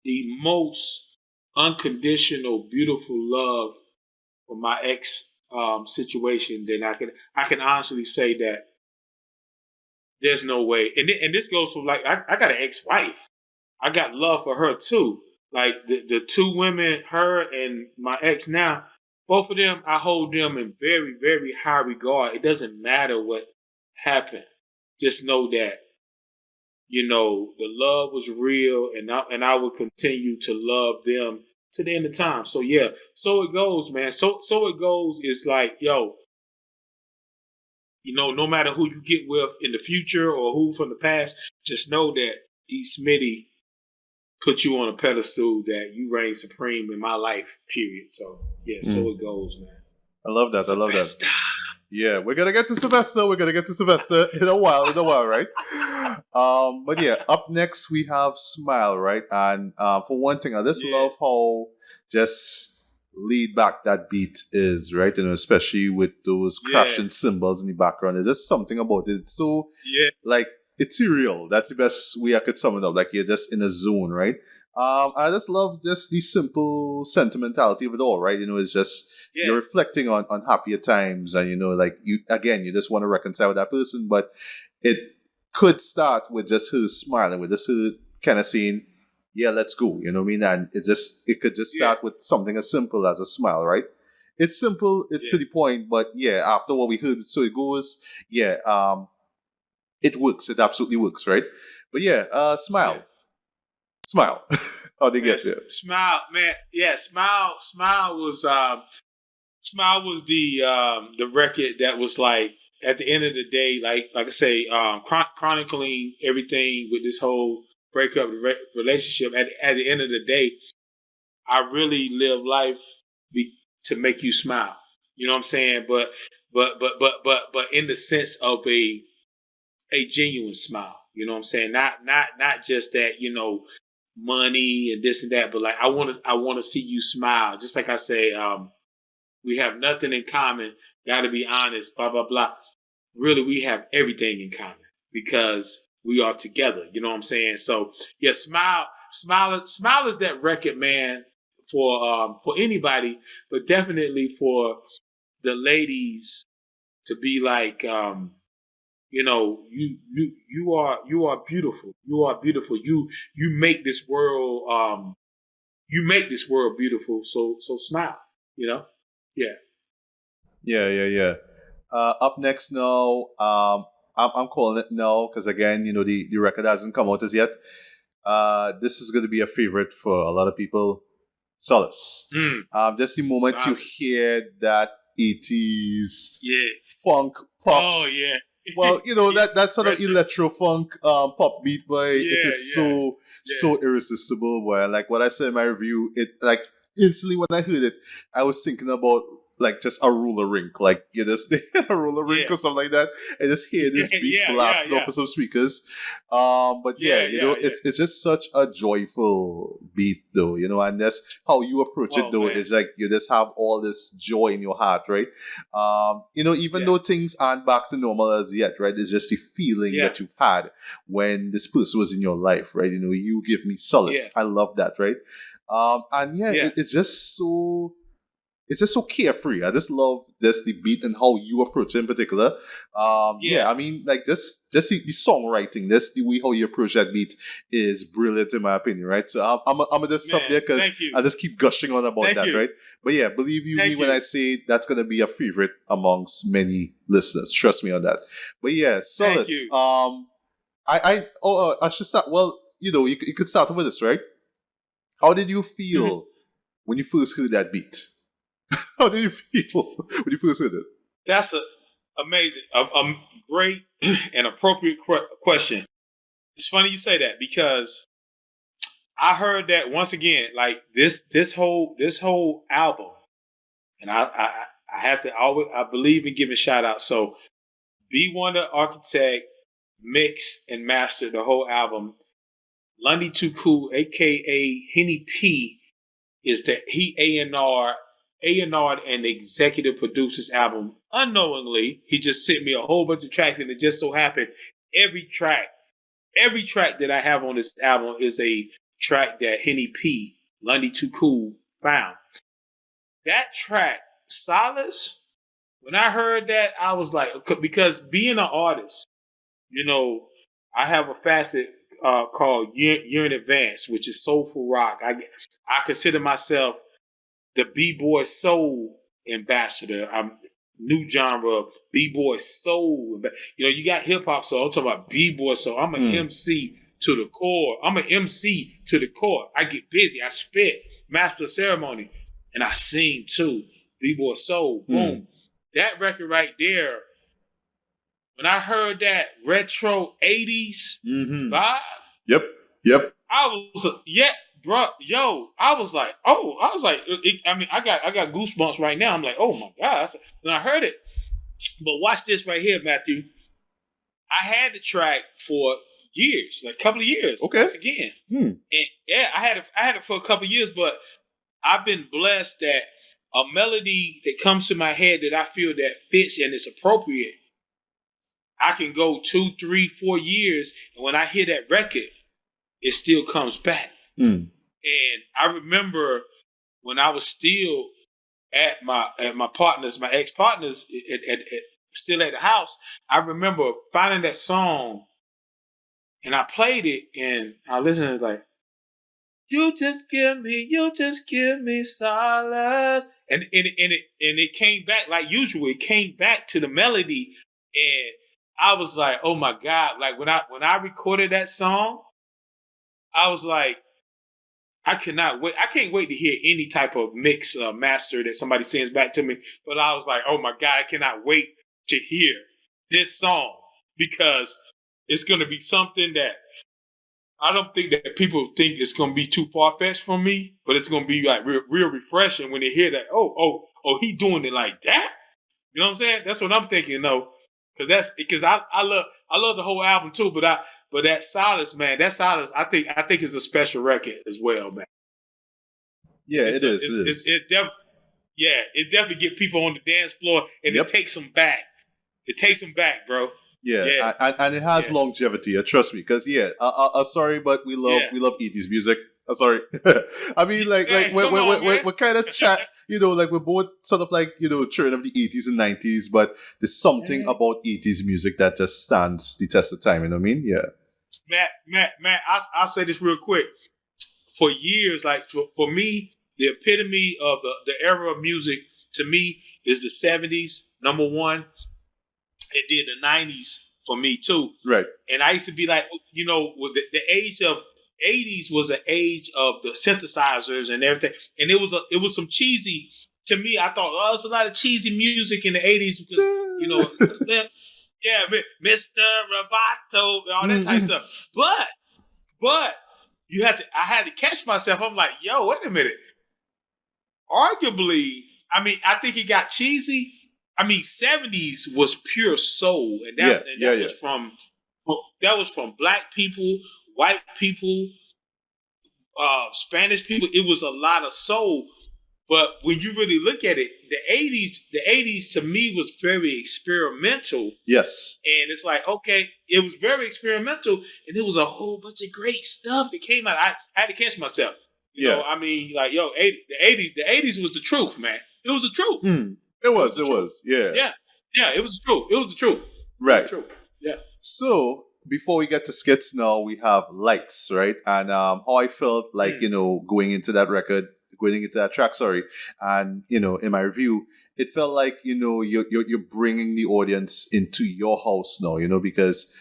the most unconditional, beautiful love for my ex situation. Then I can honestly say that there's no way. And this goes from, like, I got an ex-wife. I got love for her too. Like the two women, her and my ex now, both of them, I hold them in very, very high regard. It doesn't matter what happened. Just know that, you know, the love was real, and I will continue to love them to the end of time. So yeah, so it goes, man. So it goes. It's like, yo, you know, no matter who you get with in the future or who from the past, just know that Smitty put you on a pedestal, that you reign supreme in my life, period. So yeah, so it goes, man. I love that. Sylvester. I love that. Yeah, we're gonna get to Sylvester. In a while, right? But yeah, up next we have Smile, right? And for one thing, I just love how just laid back that beat is, right? You know, especially with those crashing cymbals in the background. There's just something about it. It's so like ethereal. That's the best way I could sum it up. Like, you're just in a zone, right? I just love just the simple sentimentality of it all, right? You know, it's just you're reflecting on happier times, and, you know, like, you just want to reconcile with that person, but it could start with just her smiling, with just her kind of saying, "Yeah, let's go." You know what I mean? And it could just start with something as simple as a smile, right? It's simple to the point, but after what we heard, so it goes. It works. It absolutely works, right? But smile. Smile. How they get there? Smile, man. Yeah, Smile was the record that was, like, at the end of the day, like I say, chronicling everything with this whole breakup relationship. At the end of the day, I really live life to make you smile. You know what I'm saying? But in the sense of a genuine smile. You know what I'm saying? Not just that, you know, money and this and that, but like, I want to see you smile. Just like I say, we have nothing in common. Got to be honest. Blah blah blah. Really, we have everything in common because we are together. You know what I'm saying? So yeah, smile is that record, man, for anybody, but definitely for the ladies to be like, you know, you are beautiful. You are beautiful. You make this world beautiful. So smile. You know, yeah. Yeah. Up next now, I'm calling it now because again, the record hasn't come out as yet. This is going to be a favorite for a lot of people. Solace. Just the moment you Solace. hear that 80s Yeah. funk pop. Oh yeah. Well, that sort of electro funk pop beat, boy. It is so irresistible, boy. Like what I said in my review, it like instantly when I heard it, I was thinking about like just a roller rink, like you just a roller rink or something like that, and just hear this beat blasting off of some speakers. But it's just such a joyful beat, though, and that's how you approach it, though. Man. Is like you just have all this joy in your heart, right? Even though things aren't back to normal as yet, right? It's just the feeling that you've had when this person was in your life, right? You give me solace. Yeah. I love that, right? It's just so. It's just so carefree. I just love just the beat and how you approach it in particular. I mean, like just the songwriting, just the way how you approach that beat is brilliant in my opinion, right? So I'm gonna just stop there because I just keep gushing on about that, right? But yeah, believe you me when I say that's gonna be a favorite amongst many listeners. Trust me on that. But yeah, Solace. I should start. Well, you could start with this, right? How did you feel when you first heard that beat? How did you feel when you first heard it? That's amazing, a great and appropriate question. It's funny you say that because I heard that once again, like this whole album, and I have to always I believe in giving shout out. So B Wonder Architect mix and master the whole album. Lundy Too Cool, aka Henny P, is that he A&R and executive produced this album unknowingly. He just sent me a whole bunch of tracks, and it just so happened every track that I have on this album is a track that Henny P, Lundy Too Cool, found. That track, Solace, when I heard that, I was like, because being an artist, I have a facet called Year in Advance, which is soulful rock. I consider myself the B-boy soul ambassador. I'm new genre of B-boy soul. You got hip hop, so I'm talking about B-boy soul. I'm an MC to the core. I get busy. I spit, master of ceremony, and I sing too. B-boy soul. Boom. That record right there. When I heard that retro 80s vibe. Yep. I was bro, I was like, I got goosebumps right now. I'm like, oh my God. And I heard it. But watch this right here, Matthew. I had the track for years, like a couple of years. Okay. Once again. And I had it for a couple of years, but I've been blessed that a melody that comes to my head that I feel that fits and is appropriate, I can go 2, 3, 4 years, and when I hear that record, it still comes back. And I remember when I was still at my partners, my ex-partners, still at the house, I remember finding that song, and I played it, and I listened to it like, you just give me solace. And it came back like usual. It came back to the melody, and I was like, oh my God. Like when I recorded that song, I was like, I cannot wait. I can't wait to hear any type of mix master that somebody sends back to me. But I was like, oh my God, I cannot wait to hear this song because it's going to be something that I don't think that people think it's going to be too far-fetched from me, but it's going to be like real refreshing when they hear that, oh, he doing it like that? You know what I'm saying? That's what I'm thinking, though. Because I love the whole album too, but that Solace, man, I think is a special record as well, man. Yeah, it is. It definitely get people on the dance floor, and it takes them back. It takes them back, bro. Yeah. And it has longevity. Trust me, because sorry, but we love 80s music. Sorry. I mean, we're kind of chat. Like we're both sort of like, children of the 80s and 90s, but there's something about 80s music that just stands the test of time, you know what I mean? Yeah. Matt, I'll say this real quick. For years, like for me, the epitome of the era of music to me is the 70s, number one. It did the 90s for me too. Right. And I used to be like, with the age of 80s was an age of the synthesizers and everything. And it was some cheesy, to me, I thought, there's a lot of cheesy music in the 80s because, yeah, Mr. Roboto, all that type of stuff. But I had to catch myself. I'm like, yo, wait a minute. Arguably, I think it got cheesy. 70s was pure soul, and that was from black people, white people, Spanish people. It was a lot of soul. But when you really look at it, the 80s to me was very experimental. Yes. And it's like, okay, it was very experimental, and there was a whole bunch of great stuff that came out. I had to catch myself. You know, the 80s was the truth, man. It was the truth. It was. Yeah. Yeah, it was the truth. It was the truth. Right. The truth. Yeah. So before we get to skits now, we have lights, right? And how I felt like, going into that track, and, in my review, it felt like, you're bringing the audience into your house now, because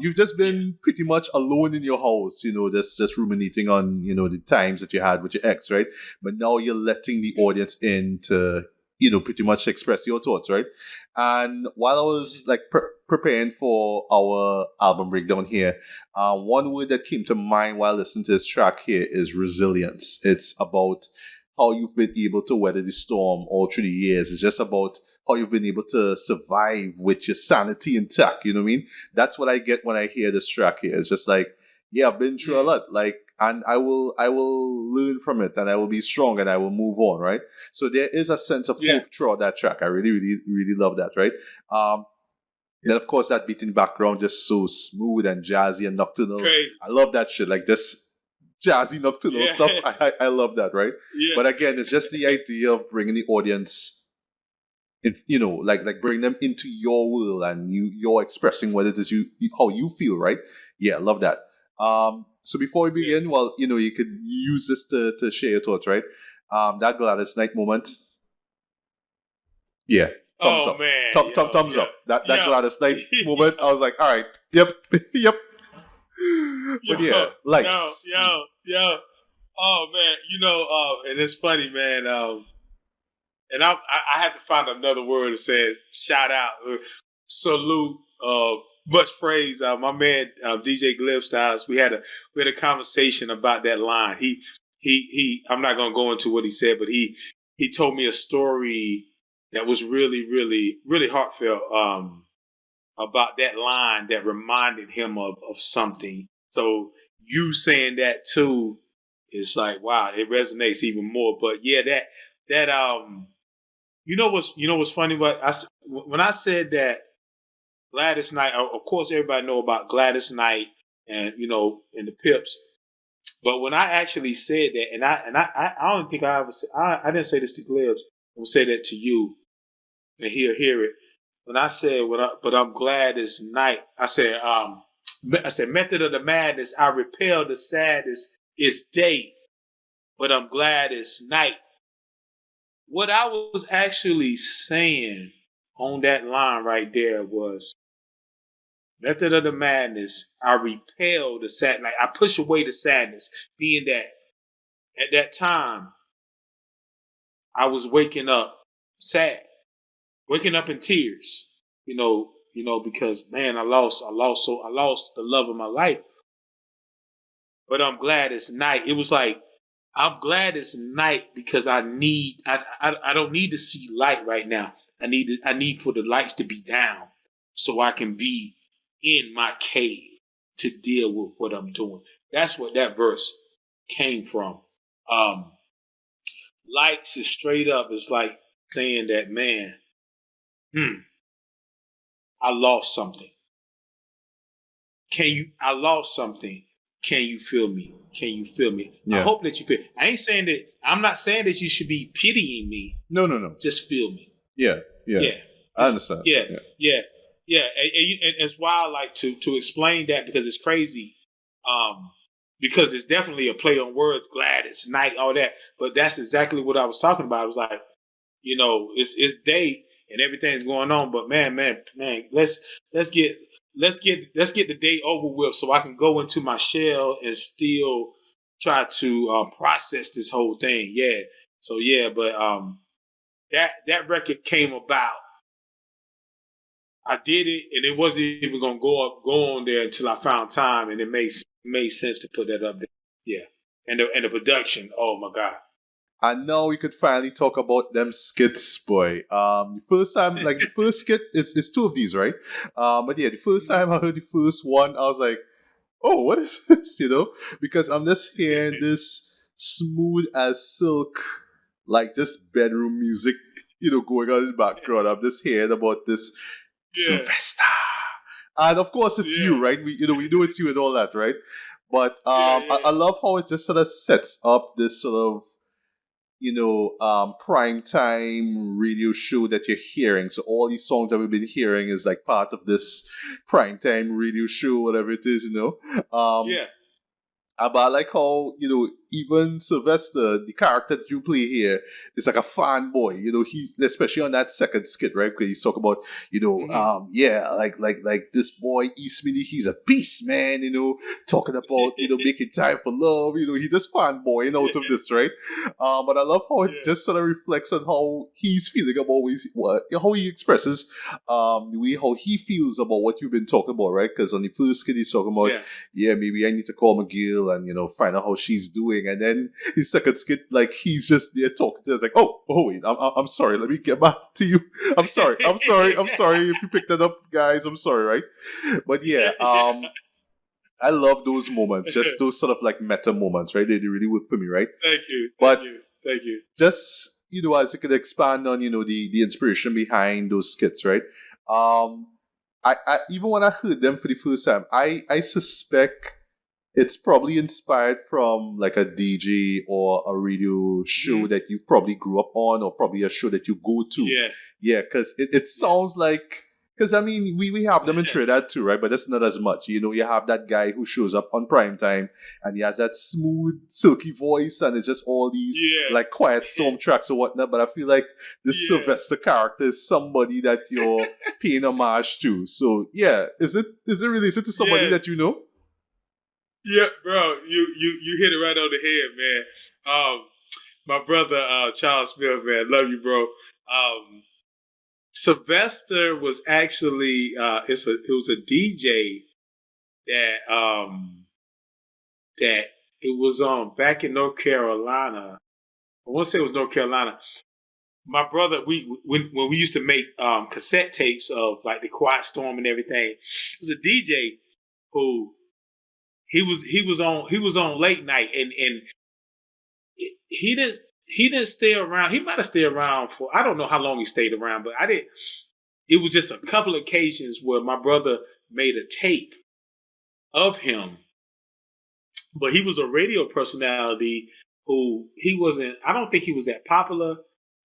you've just been pretty much alone in your house, just ruminating on, the times that you had with your ex, right? But now you're letting the audience in to, pretty much express your thoughts, right? And while I was like preparing for our album breakdown here, one word that came to mind while listening to this track here is resilience. It's about how you've been able to weather the storm all through the years. It's just about how you've been able to survive with your sanity intact. You know what I mean? That's what I get when I hear this track here. It's just like, yeah, I've been through a lot. Like, and I will learn from it, and I will be strong, and I will move on, right? So there is a sense of hope throughout that track. I really, really, really love that, right? Then of course that beat in the background just so smooth and jazzy and nocturnal. Crazy. I love that shit, like this jazzy nocturnal stuff. I love that, right? Yeah. But again, it's just the idea of bringing the audience, like bring them into your world, and you're expressing what it is how you feel, right? Yeah, I love that. So before we begin, you could use this to share your thoughts, right? That Gladys Knight moment. Yeah. Thumbs up. Man. Thumbs up. That Gladys Knight moment, I was like, all right. Yep. But yeah, lights. Yo. Oh, man. And it's funny, man. And I have to find another word that says shout out, salute, much praise. My man DJ Glib Styles. We had a conversation about that line. He I'm not gonna go into what he said, but he told me a story that was really, really, really heartfelt about that line that reminded him of something. So you saying that too is like, wow, it resonates even more. But yeah, that what's funny? But when I said that Gladys Knight, of course, everybody know about Gladys Knight and and the Pips. But when I actually said that, and I don't think I ever said, I didn't say this to Glibs. I will say that to you, and he'll hear it. When I said, but I'm glad it's night. I said, method of the madness. I repel the sadness. It's day, but I'm glad it's night. What I was actually saying on that line right there was, method of the madness, I repel the sadness. Like I push away the sadness, being that at that time I was waking up sad, waking up in tears. Because man, I lost the love of my life. But I'm glad it's night. It was like, I'm glad it's night because I don't need to see light right now. I need for the lights to be down so I can be in my cave to deal with what I'm doing. That's what that verse came from. Lights is straight up. It's like saying that, man, I lost something. I lost something. Can you feel me? Can you feel me? Yeah. I hope that you feel. I'm not saying that you should be pitying me. No. Just feel me. Yeah. I understand. Yeah. And it's why I like to explain that, because it's crazy. Because it's definitely a play on words, glad it's night, all that. But that's exactly what I was talking about. I was like, it's day and everything's going on. But man, let's get the day over with so I can go into my shell and still try to process this whole thing. Yeah. So yeah, but that record came about. I did it, and it wasn't even gonna go on there until I found time, and it made sense to put that up there. Yeah, and the production. Oh my God! And now we could finally talk about them skits, boy. The first time, like the first skit, it's two of these, right? But yeah, the first time I heard the first one, I was like, oh, what is this? Because I'm just hearing this smooth as silk, like just bedroom music, going on in the background. I'm just hearing about this Sylvester. And of course it's you, right? We know it's you and all that, right? But I love how it just sort of sets up this sort of prime time radio show that you're hearing. So all these songs that we've been hearing is like part of this prime time radio show, whatever it is, But I like how, even Sylvester, the character that you play here, is like a fanboy. He, especially on that second skit, right? Because he's talking about, like this boy, Smitty, he's a beast, man, talking about, making time for love. He just fanboying out of this, right? But I love how it just sort of reflects on how he's feeling about how he expresses, the way how he feels about what you've been talking about, right? Because on the first skit, he's talking about, maybe I need to call my girl and find out how she's doing, and then his second skit, like he's just there talking to us, like, oh wait, I'm sorry, let me get back to you. I'm sorry if you picked that up, guys. I'm sorry, right? But yeah, I love those moments, just those sort of like meta moments, right? They really work for me, right? Thank you. Just as you could expand on the inspiration behind those skits, right? I even when I heard them for the first time, I suspect it's probably inspired from like a DJ or a radio show that you probably grew up on, or probably a show that you go to. Yeah, because it sounds like, because I mean, we have them in Trinidad too, right? But that's not as much. You have that guy who shows up on prime time and he has that smooth, silky voice, and it's just all these like quiet storm tracks or whatnot. But I feel like this Sylvester character is somebody that you're paying homage to. So yeah, is it related to somebody that you know? Yeah, bro, you hit it right on the head, man. My brother Charles Smith, man, love you, bro. Sylvester was actually it was a DJ that it was back in North Carolina. I want to say it was North Carolina. My brother, when we used to make cassette tapes of like the Quiet Storm and everything, it was a DJ who he was on late night, and he didn't stay around. He might have stayed around for, I don't know how long he stayed around, but I didn't. It was just a couple of occasions where my brother made a tape of him, but he was a radio personality who he wasn't. I don't think he was that popular,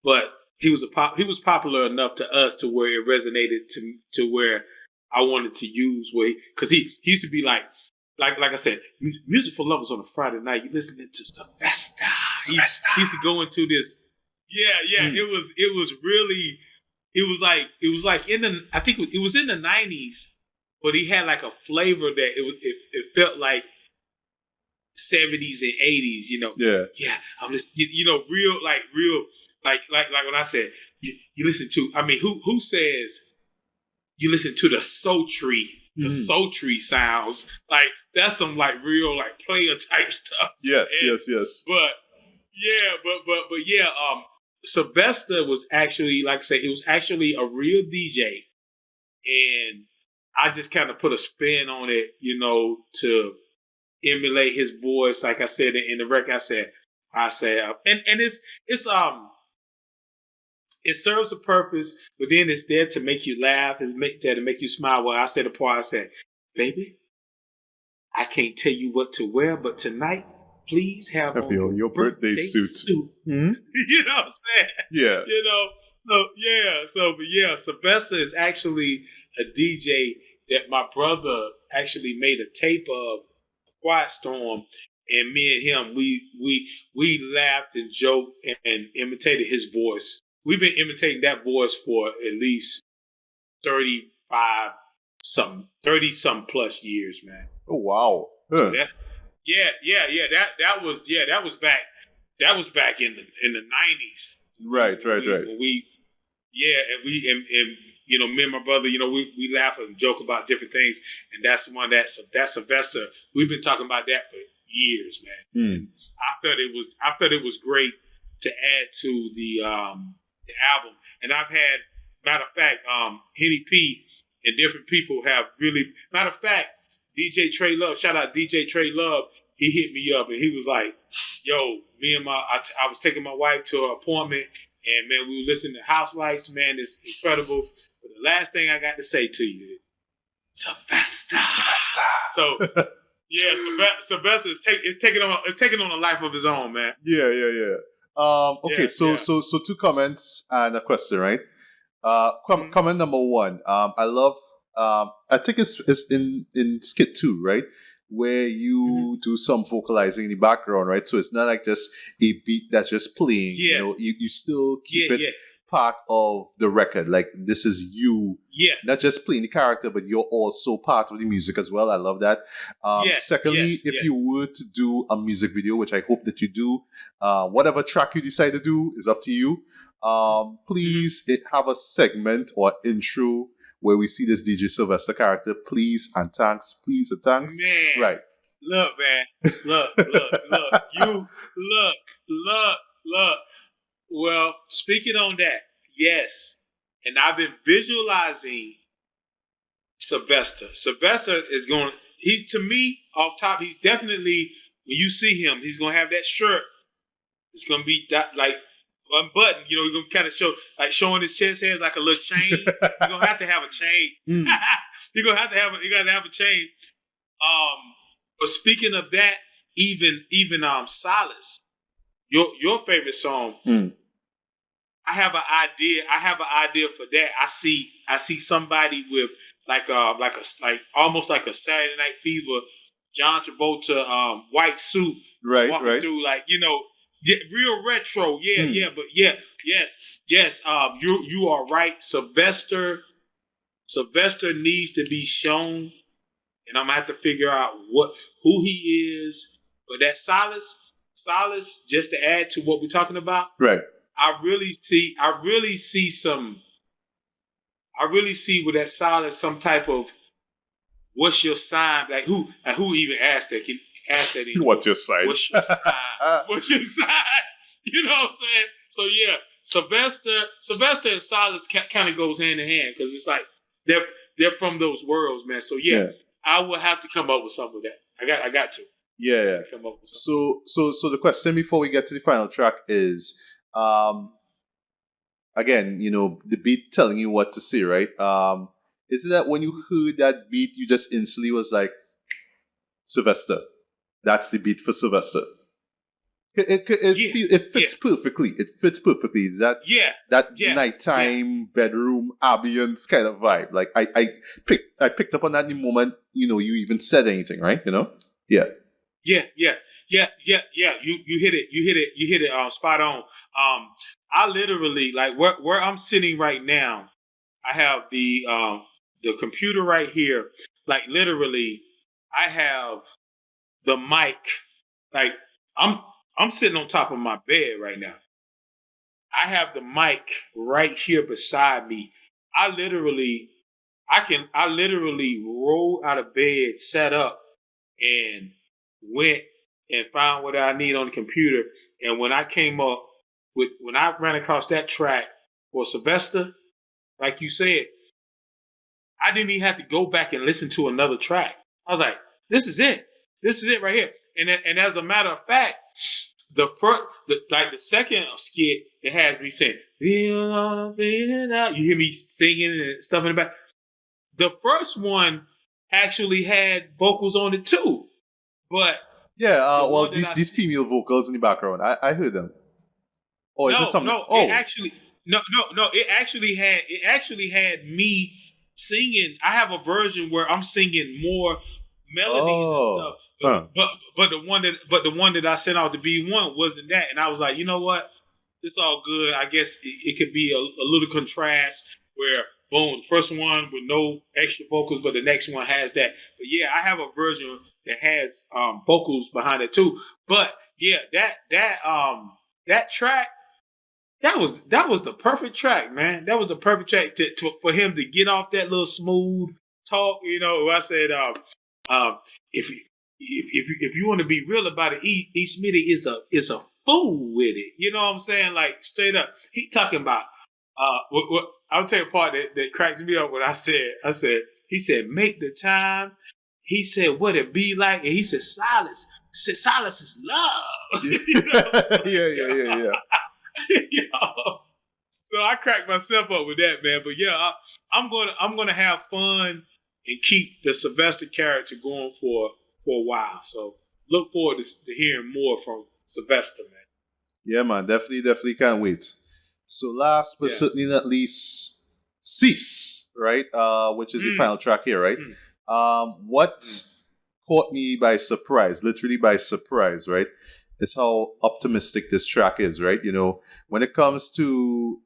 but he was popular enough to us to where it resonated to where I wanted to use because he used to be like I said, music for lovers on a Friday night. You listening to Sylvester. He used to go into this. Yeah. It was really. It was like in the. I think it was in the 90s, but he had like a flavor that it felt like 70s and 80s. Yeah. I'm just real like when I said you listen to. I mean, who says you listen to the sultry. The sultry sounds, like that's some like real like player type stuff. Yes. But Sylvester was actually, like I said, it was actually a real DJ, and I just kind of put a spin on it, to emulate his voice. Like I said in the record, I said, and it serves a purpose, but then it's there to make you laugh. It's there to make you smile. Well, I said the part, I said, baby, I can't tell you what to wear, but tonight, please have on your birthday suit. Mm-hmm. You know what I'm saying? Yeah. So Sylvester is actually a DJ that my brother actually made a tape of, Quiet Storm, and me and him, we laughed and joked and imitated his voice. we've been imitating that voice for at least 30 some plus years, man. Oh wow. So that was back in the 90s. Right. When we me and my brother, we laugh and joke about different things, and that's Sylvester. We've been talking about that for years, man. I felt it was great to add to the album, and I've had, matter of fact, Henny P and different people have really, matter of fact, DJ Trey Love, shout out DJ Trey Love, he hit me up and he was like, yo, I was taking my wife to an appointment, and man, we were listening to House Lights, man, it's incredible. But the last thing I got to say to you, Sylvester. So yeah, Sylvester is taking on a life of his own, man. Yeah. Okay, so 2 comments and a question, right? Comment number 1. I love. I think it's in skit 2, right, where you do some vocalizing in the background, right? So it's not like just a beat that's just playing. Yeah. You still keep it part of the record. Like, this is you. Yeah. Not just playing the character, but you're also part of the music as well. I love that. Secondly, if you were to do a music video, which I hope that you do, whatever track you decide to do is up to you. Please have a segment or intro where we see this DJ Sylvester character. Please and thanks. Man. Right. Look, man. Look. You look. Well, speaking on that, yes. And I've been visualizing Sylvester. Sylvester is to me, off top, he's definitely, when you see him, he's going to have that shirt. It's going to be that, like, unbuttoned. He's going to kind of showing his chest hairs like a little chain. You're going to have to have a chain. You're going to have to have a chain. But speaking of that, even Solace, your favorite song, I have an idea for that. I see somebody with like almost like a Saturday Night Fever, John Travolta white suit, walking through, like, real retro. But yes. You are right. Sylvester needs to be shown, and I'm gonna have to figure out who he is. But that Solace, just to add to what we're talking about, right? I really see with that Solace some type of, what's your sign? Like, who even asked that? Can ask that anymore? What's your sign? What's your sign? What's your sign? You know what I'm saying? So yeah, Sylvester and Solace kind of goes hand in hand, because it's like they're from those worlds, man. So yeah, I will have to come up with something with that. I got to. Yeah. Come up with something. So the question before we get to the final track is, again, the beat telling you what to say, right? Is it that when you heard that beat, you just instantly was like, Sylvester, that's the beat for Sylvester? It fits perfectly. It fits perfectly. Is that nighttime bedroom ambience kind of vibe? Like, I picked up on that in the moment. You even said anything, right? Yeah. You hit it spot on. I literally, like, where I'm sitting right now, I have the computer right here. Like, literally, I have the mic. Like, I'm sitting on top of my bed right now. I have the mic right here beside me. I literally roll out of bed, sat up, and went and found what I need on the computer. And when I ran across that track for Sylvester, like you said, I didn't even have to go back and listen to another track. I was like, this is it. This is it right here. And as a matter of fact, the second skit, it has me saying, you hear me singing and stuff in the back. The first one actually had vocals on it too. But these female vocals in the background, I heard them. Oh, is it something? It actually had me singing. I have a version where I'm singing more melodies and stuff. But the one that I sent out to B1 wasn't that, and I was like, you know what? it's all good. I guess it could be a little contrast where boom, the first one with no extra vocals, but the next one has that. But yeah, I have a version that has vocals behind it too. But yeah, that track. That was the perfect track, man. That was the perfect track for him to get off that little smooth talk. You know, I said, if you want to be real about it, E Smitty is a fool with it. You know what I'm saying? Like straight up, he talking about. I'll tell you a part that cracked me up when I said he said make the time. He said what it be like, and he said Solace. He said Solace is love. You know? yeah. You know? So I cracked myself up with that, man. But yeah, I'm gonna have fun and keep the Sylvester character going for a while. So look forward to hearing more from Sylvester, man. Yeah, man, definitely can't wait. So last but certainly not least, Cease, right? Which is the final track here, right? What caught me by surprise, literally by surprise, right? Is how optimistic this track is, right? You know, when it comes to,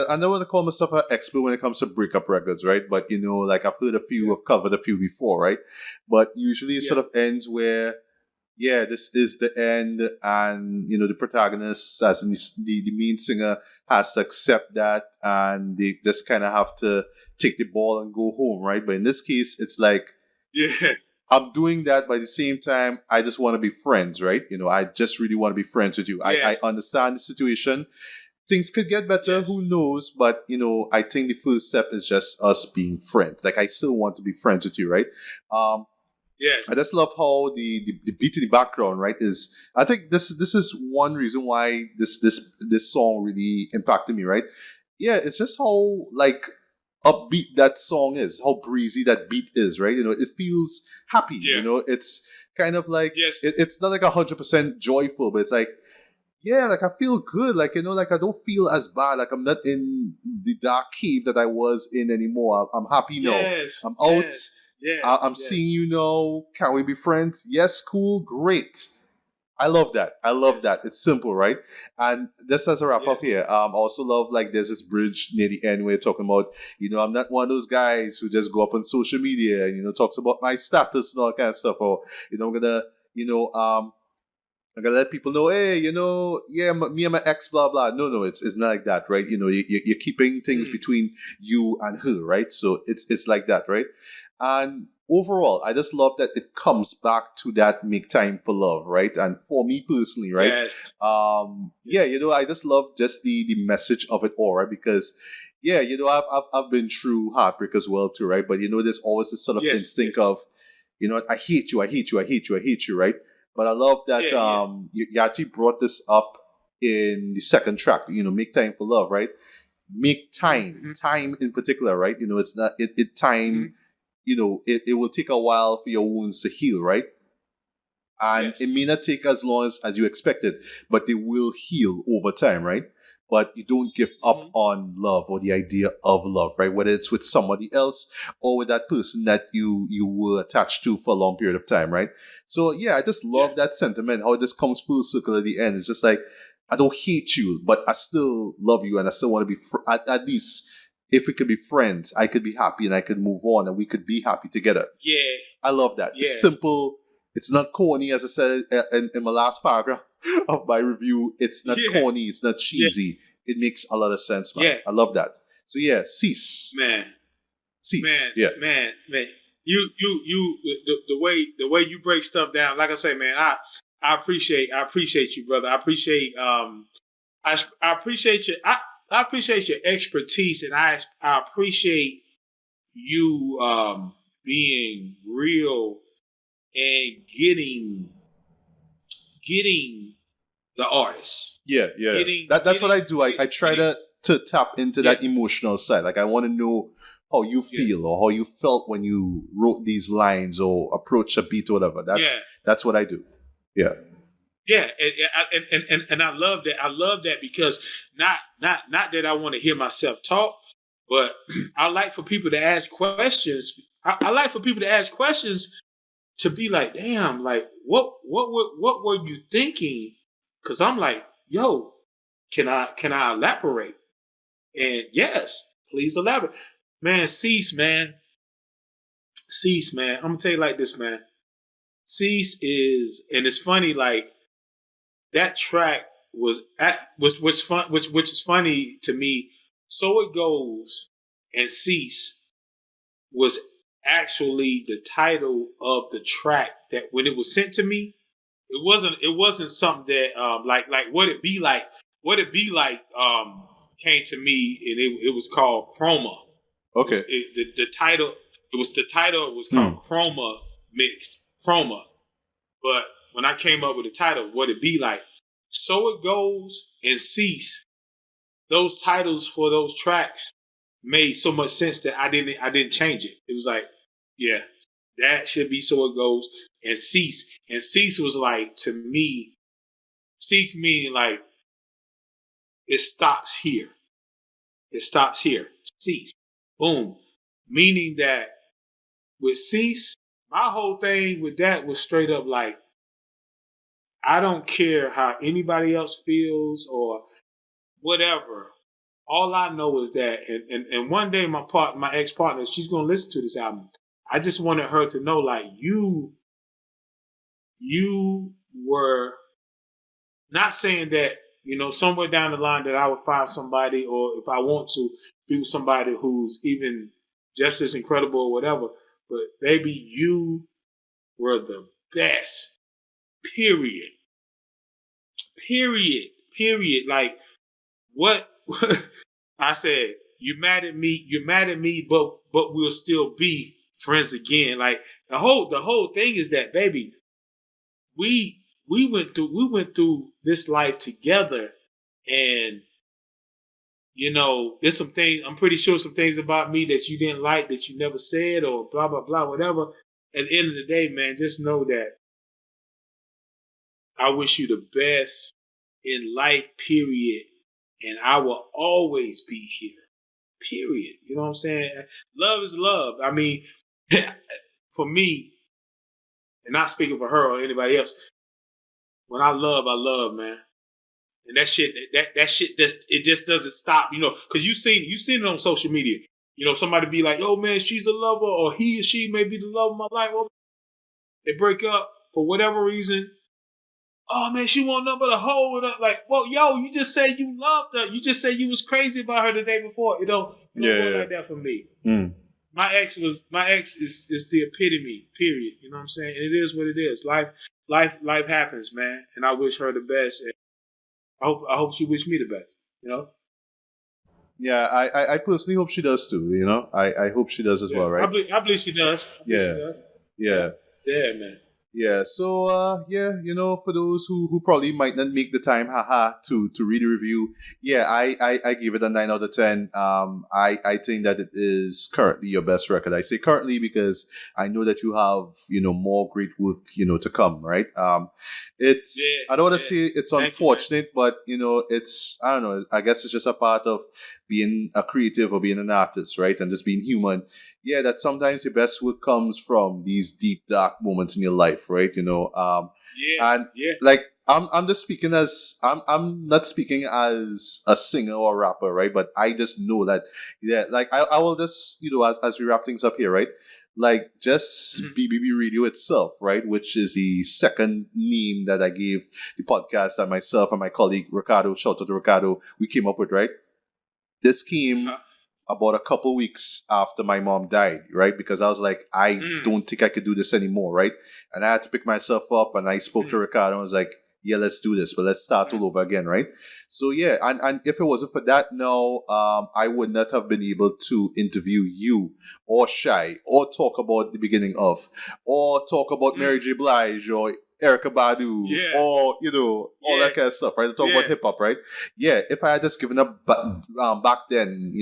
I don't want to call myself an expert when it comes to breakup records, right? But, you know, like I've heard a few, I've covered a few before, right? But usually it sort of ends where, yeah, this is the end, and, you know, the protagonist, as in the main singer, has to accept that, and they just kind of have to take the ball and go home, right? But in this case, it's like, yeah. I'm doing that, but at the same time, I just want to be friends, right? You know, I just really want to be friends with you. Yes. I understand the situation. Things could get better, who knows? But, you know, I think the first step is just us being friends. Like, I still want to be friends with you, right? Yes. I just love how the beat in the background, right, is, I think this is one reason why this song really impacted me, right? Yeah, it's just how, like, upbeat that song is, how breezy that beat is, right? You know, it feels happy. Yeah. You know, it's kind of like, yes. It's not like 100% joyful, but it's like, yeah, like I feel good. Like, you know, like I don't feel as bad. Like I'm not in the dark cave that I was in anymore. I'm happy now. Yes. I'm out. Yes. I'm seeing you now. Can we be friends? Yes, cool, great. I love that. I love that. It's simple, right? And just as a wrap up here, I also love, like, there's this bridge near the end where you're talking about, you know, I'm not one of those guys who just go up on social media and, you know, talks about my status and all that kind of stuff. Or, you know, I'm gonna let people know, hey, you know, yeah, me and my ex, blah, blah. No, it's not like that, right? You know, you're keeping things between you and her, right? So it's like that, right? And overall, I just love that it comes back to that make time for love, right? And for me personally, right? Yes. Yeah, you know, I just love just the message of it all, right? Because, yeah, you know, I've been through heartbreak as well too, right? But, you know, there's always this sort of instinct of, you know, I hate you, right? But I love that you actually brought this up in the second track, you know, make time for love, right? Make time, time in particular, right? You know, it's not, time, you know, it will take a while for your wounds to heal, right? And it may not take as long as you expected, but they will heal over time, right? But you don't give up on love or the idea of love, right? Whether it's with somebody else or with that person that you were attached to for a long period of time, right? So, yeah, I just love that sentiment, how it just comes full circle at the end. It's just like, I don't hate you, but I still love you and I still want to be, at least, if we could be friends, I could be happy and I could move on and we could be happy together. Yeah. I love that. Yeah. It's simple. It's not corny, as I said in my last paragraph of my review. It's not corny. It's not cheesy. It makes a lot of sense, man. I love that. So, yeah, Cease. Man. Cease. Man. You the way you break stuff down, like I say, man, I appreciate you, brother. I appreciate I appreciate your expertise, and I appreciate you being real and getting the artist. Yeah. That's what I do. I try to tap into that emotional side. Like, I want to know how you feel or how you felt when you wrote these lines or approached a beat or whatever. That's what I do. Yeah. Yeah, and I love that. I love that because not that I want to hear myself talk, but I like for people to ask questions. I like for people to ask questions to be like, damn, like what were you thinking? Because I'm like, yo, can I elaborate? And yes, please elaborate. Man, Cease, man. I'm gonna tell you like this, man. Cease is, and it's funny, like that track which is funny to me. So It Goes and Cease was actually the title of the track that when it was sent to me, it wasn't something that like what it be like came to me, and it was called Chroma. Okay. The title was called Chroma Mix. Chroma. But when I came up with the title, what it be like, So It Goes and Cease, those titles for those tracks made so much sense that I didn't change it. It was like, yeah, that should be So It Goes and Cease. And Cease was like, to me, Cease meaning like it stops here. It stops here. Cease. Boom. Meaning that with Cease, my whole thing with that was straight up like, I don't care how anybody else feels or whatever. All I know is that, and one day my ex-partner, she's gonna listen to this album. I just wanted her to know, like, you were not saying that, somewhere down the line that I would find somebody, or if I want to be with somebody who's even just as incredible or whatever. But baby, you were the best. Period. Like, what I said, you're mad at me, but we'll still be friends again. Like the whole thing is that, baby, we went through this life together, and there's some things, I'm pretty sure some things about me that you didn't like, that you never said, or blah blah blah, whatever. At the end of the day, man, just know that I wish you the best in life, period. And I will always be here, period. You know what I'm saying? Love is love. I mean, for me, and not speaking for her or anybody else, when I love, man. And that shit, it just doesn't stop, because you seen it on social media. Somebody be like, "Oh man, she's a lover," or he or she may be the love of my life. Well, they break up for whatever reason. Oh man, she want nothing but a hoe. Like, well, yo, you just said you loved her. You just said you was crazy about her the day before. It don't go like that for me. My ex is the epitome. Period. You know what I'm saying? And it is what it is. Life happens, man. And I wish her the best. And I hope she wish me the best. Yeah, I personally hope she does too. I hope she does as well, right? I believe she does. Yeah. Yeah, man. Yeah, so for those who probably might not make the time, to read the review, I give it a 9 out of 10. I think that it is currently your best record. I say currently because I know that you have more great work to come, right? I don't want to say it's unfortunate, but it's, I don't know. I guess it's just a part of being a creative or being an artist, right? And just being human. Yeah, that sometimes your best work comes from these deep, dark moments in your life, right? Like I'm just speaking as I'm not speaking as a singer or rapper, right? But I just know that, like I will just as we wrap things up here, right? Like just BBB Radio itself, right? Which is the second name that I gave the podcast that myself and my colleague Ricardo, shout out to Ricardo, we came up with, right? This came about a couple weeks after my mom died, right? Because I was like, I don't think I could do this anymore, right? And I had to pick myself up, and I spoke to Ricardo and I was like, yeah, let's do this, but let's start all over again, right? So yeah, and if it wasn't for that, no, I would not have been able to interview you or Shy or talk about the beginning of, or talk about Mary J. Blige or Erica Badu, or all that kind of stuff, right? To talk about hip hop, right? Yeah, if I had just given up back then,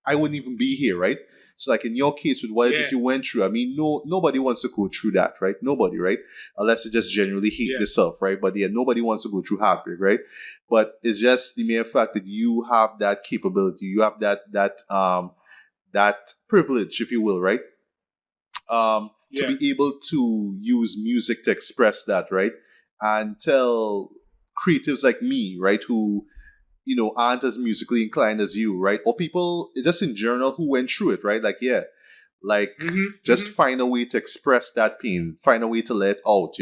I wouldn't even be here, right? So, like in your case, with what it is you went through, I mean, nobody wants to go through that, right? Nobody, right? Unless you just genuinely hate yourself, right? But yeah, nobody wants to go through heartbreak, right? But it's just the mere fact that you have that capability, you have that privilege, if you will, right? To be able to use music to express that, right? And tell creatives like me, right, who aren't as musically inclined as you, right? Or people just in general who went through it, right? Like, yeah, like just find a way to express that pain, find a way to let it out,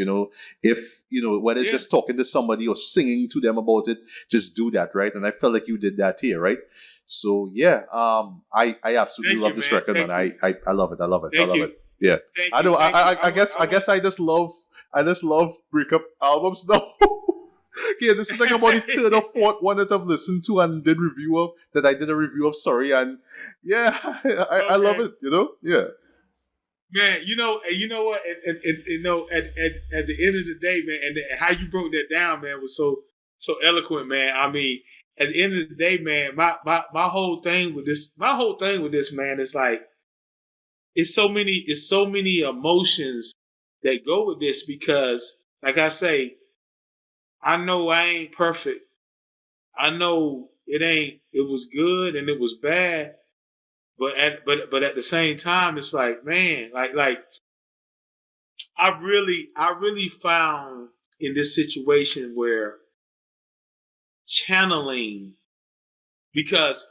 if, whether it's just talking to somebody or singing to them about it, just do that, right? And I felt like you did that here, right? So yeah, I absolutely love this record, man. I love it. I love it. I love it. Yeah. I know. I guess I just love breakup albums now. Yeah, this is like about the third or fourth one that I've listened to and did review of, that I did a review of, sorry, and yeah, I love it, yeah. Man, you know what, and at the end of the day, man, and how you broke that down, man, was so eloquent, man. I mean, at the end of the day, man, my whole thing with this, man, is like, it's so many emotions that go with this, because, like I say, I know I ain't perfect. I know it was good and it was bad, but at the same time, it's like, man, like I really found in this situation where channeling, because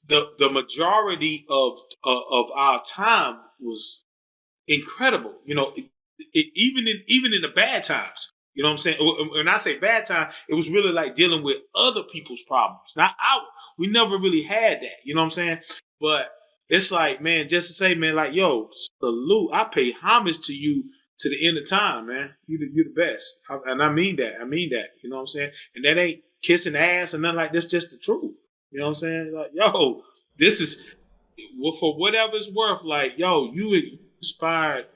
the majority of our time was incredible, even in the bad times. You know what I'm saying? When I say bad time, it was really like dealing with other people's problems, not ours. We never really had that. You know what I'm saying? But it's like, man, just to say, man, like, yo, salute. I pay homage to you to the end of time, man. You the best. And I mean that. You know what I'm saying? And that ain't kissing ass or nothing like this, just the truth. You know what I'm saying? Like, yo, this is, for whatever it's worth, like, yo, you inspired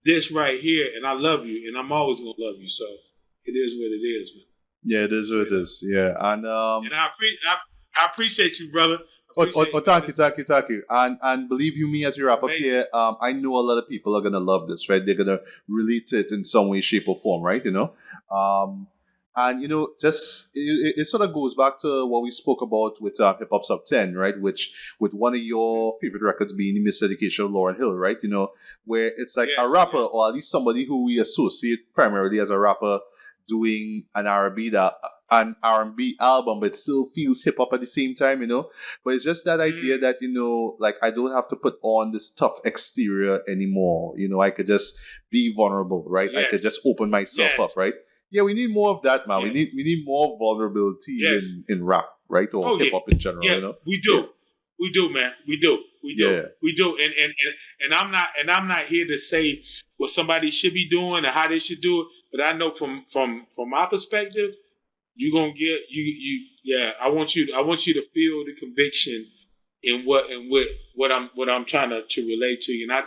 this right here, and I love you, and I'm always gonna love you. So it is what it is, man. Yeah, it is what it is. Yeah, and I appreciate you, brother. Thank you. And believe you me, as we wrap up here, I know a lot of people are gonna love this, right? They're gonna relate to it in some way, shape, or form, right? And just it sort of goes back to what we spoke about with Hip Hop Sub 10, right? Which, with one of your favorite records being The Miseducation of Lauryn Hill, right? Where it's like a rapper, or at least somebody who we associate primarily as a rapper, doing an R&B album, but it still feels hip hop at the same time, But it's just that idea that, like, I don't have to put on this tough exterior anymore. I could just be vulnerable, right? I could just open myself up, right? Yeah, we need more of that, man. Yes. We need more vulnerability in rap, right? Or hip hop in general, We do. Yeah. We do, man. We do. And I'm not here to say what somebody should be doing or how they should do it, but I know from my perspective, you're gonna get I want you to feel the conviction in what I'm trying to relate to you. And I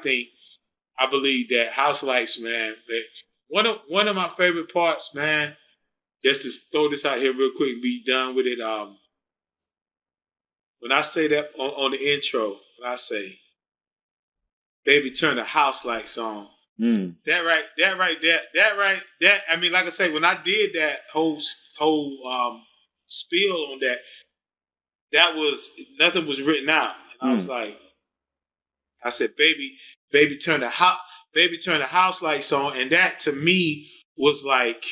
believe that House Lights, man, that one of my favorite parts, man, just to throw this out here real quick and be done with it. When I say that on the intro, when I say, "Baby, turn the house lights on," that right there. I mean, like I say, when I did that whole spiel on that, nothing was written out. And I was like, I said, "Baby, turn the house lights on," and that to me was like,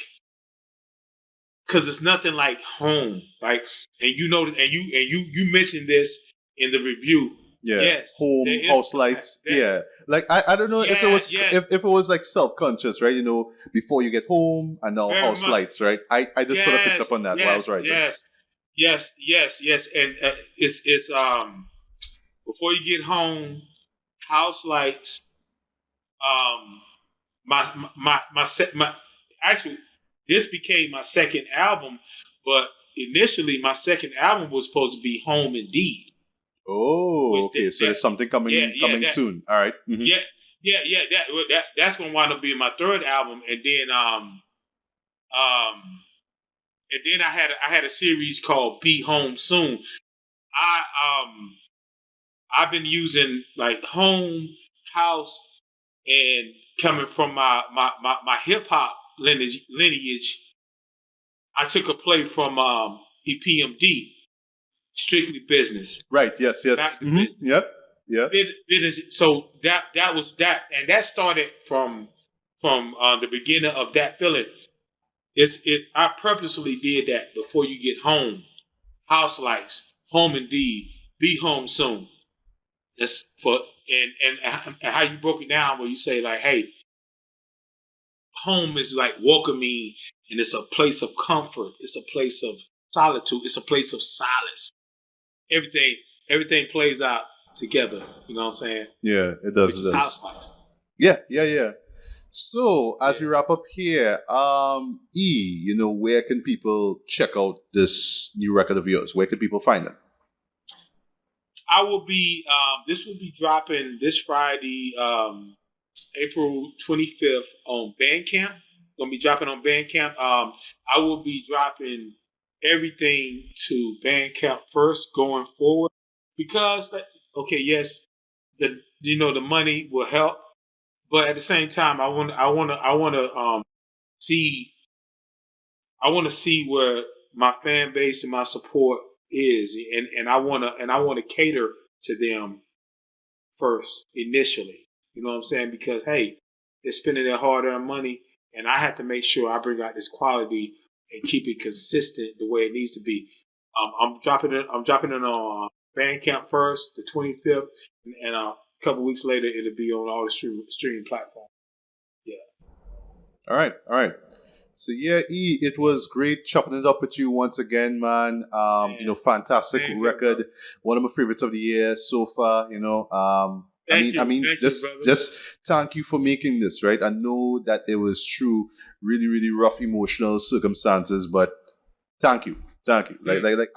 because it's nothing like home, like, and you mentioned this in the review. Yeah. Yes. Home, house lights. Yeah. Like, I don't know if it was if it was like self-conscious, right? Before you get home, and now house lights, right? I just sort of picked up on that while I was writing. Yes. And it's before you get home, house lights. Actually, this became my second album, but initially my second album was supposed to be Home Indeed. Oh, okay. So there's something coming soon. All right. Mm-hmm. That's gonna wind up being my third album, and then I had a series called Be Home Soon. I've been using like home, house, and coming from my hip hop lineage. I took a play from EPMD. Strictly Business. Right. Yes. Mm-hmm. Yep. So that was that, and that started from the beginning of that feeling. I purposely did that before you get home. House Lights, Home Indeed, Be Home Soon. That's for and how you broke it down where you say like, hey, home is like welcoming, and it's a place of comfort. It's a place of solitude. It's a place of solace. Everything plays out together. You know what I'm saying? Yeah, it does. Which It is does. House Lights. Yeah. So as we wrap up here, where can people check out this new record of yours? Where can people find it? I will be. This will be dropping this Friday, April 25th on Bandcamp. Gonna be dropping on Bandcamp. I will be dropping everything to Bandcamp first going forward because yes, the money will help, but at the same time, I want to see where my fan base and my support is, and I want to cater to them first initially. You know what I'm saying? Because hey, they're spending their hard-earned money, and I have to make sure I bring out this quality and keep it consistent the way it needs to be. I'm dropping it on Bandcamp first, the 25th, and a couple weeks later it'll be on all the streaming platforms. Yeah. All right. So yeah, it was great chopping it up with you once again, man. Fantastic record, one of my favorites of the year so far. Thank you, just thank you for making this, right? I know that it was through really, really rough emotional circumstances, but thank you. Like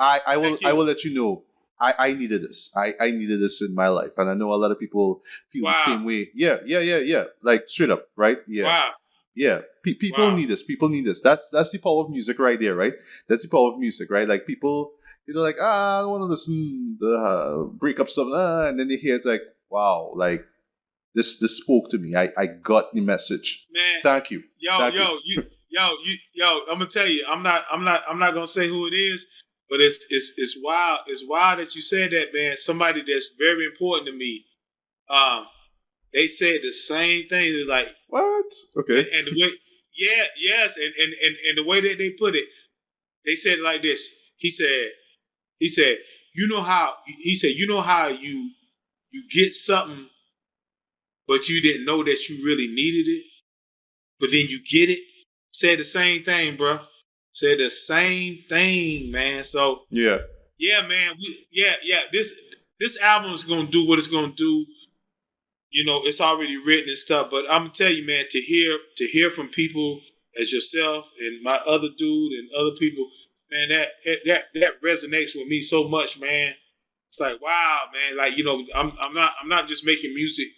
I will let you know. I needed this. I needed this in my life, and I know a lot of people feel the same way. Yeah. Like straight up, right? Yeah. Wow. Yeah, people need this. People need this. That's the power of music right there, right? That's the power of music, right? Like people, I don't want to listen to breakup stuff, and then they hear it's like, wow, like this spoke to me. I got the message. Man, thank you. I'm gonna tell you, I'm not gonna say who it is, but it's wild. It's wild that you said that, man. Somebody that's very important to me. They said the same thing. They're like, what? Okay. And the way, and the way that they put it, they said it like this. He said, you know how you get something, but you didn't know that you really needed it, but then you get it. Said the same thing, bro. Said the same thing, man. So yeah, man. This album is gonna do what it's gonna do. It's already written and stuff, but I'm gonna tell you, man, to hear from people as yourself and my other dude and other people, man, that resonates with me so much, man. It's like, wow, man, like I'm not just making music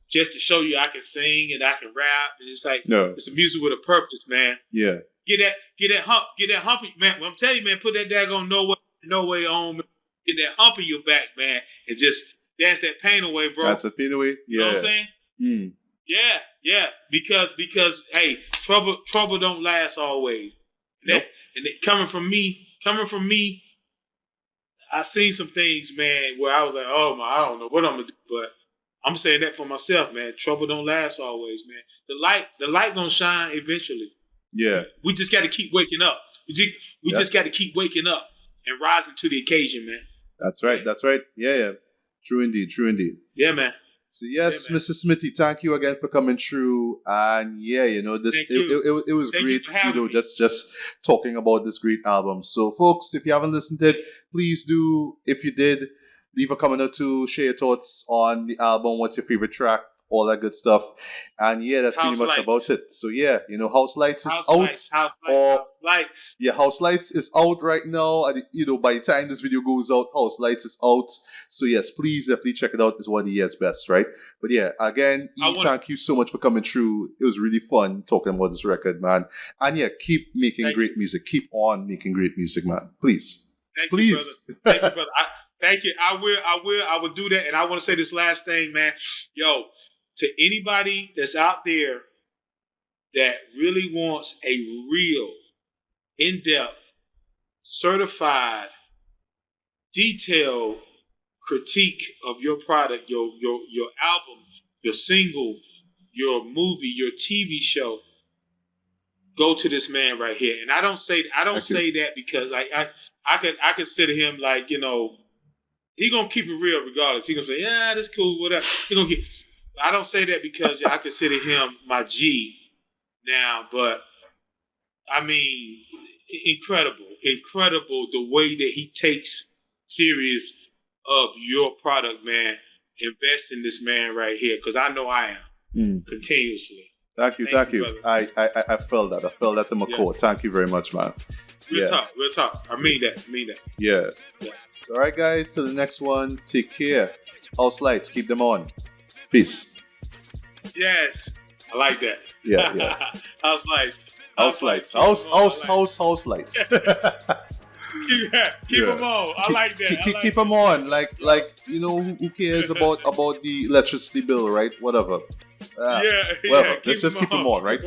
just to show you I can sing and I can rap, and it's like it's a music with a purpose, man. Yeah, get that humpy, man. Well, I'm telling you, man, put that daggone no way on, man. Get that hump in your back, man, and just dance that pain away, bro. That's the pain away. Yeah. You know what I'm saying? Mm. Yeah. Because hey, trouble don't last always. Nope. And coming from me, I seen some things, man, where I was like, oh my, I don't know what I'm gonna do, but I'm saying that for myself, man. Trouble don't last always, man. The light gonna shine eventually. Yeah. We just got to keep waking up. We just got to keep waking up and rising to the occasion, man. That's right. Yeah. True indeed. Yeah, man. So yes, Mr. Smitty, thank you again for coming through. And yeah, it was great, just talking about this great album. So folks, if you haven't listened to it, please do. If you did, leave a comment or two, share your thoughts on the album, what's your favorite track, all that good stuff. And yeah, that's pretty much about it. So yeah, House Lights is out. House Lights. Yeah, House Lights is out right now. And by the time this video goes out, House Lights is out. So yes, please definitely check it out. It's one of the year's best, right? But yeah, again, thank you so much for coming through. It was really fun talking about this record, man. And yeah, keep making great music. Keep on making great music, man. Please. Thank you, brother. Thank you. I will do that. And I want to say this last thing, man. Yo, to anybody that's out there that really wants a real, in-depth, certified, detailed critique of your product, your album, your single, your movie, your TV show, go to this man right here. And I don't say that because I consider him like, you know, he gonna keep it real regardless. He gonna say, yeah, that's cool, whatever. He gonna keep. I don't say that because I consider him my G now, but I mean, incredible the way that he takes serious of your product, man. Invest in this man right here because I know I am continuously. Thank you. I felt that. I felt that to my core. Thank you very much, man. Real talk. I mean that. Yeah. So, all right, guys, till the next one. Take care. House lights, keep them on. Peace. Yes, I like that. Yeah. House lights. House lights. Keep them on. I like that. Keep them on. Like you know, who cares about the electricity bill, right? Whatever. Whatever. Let's just keep them on, right?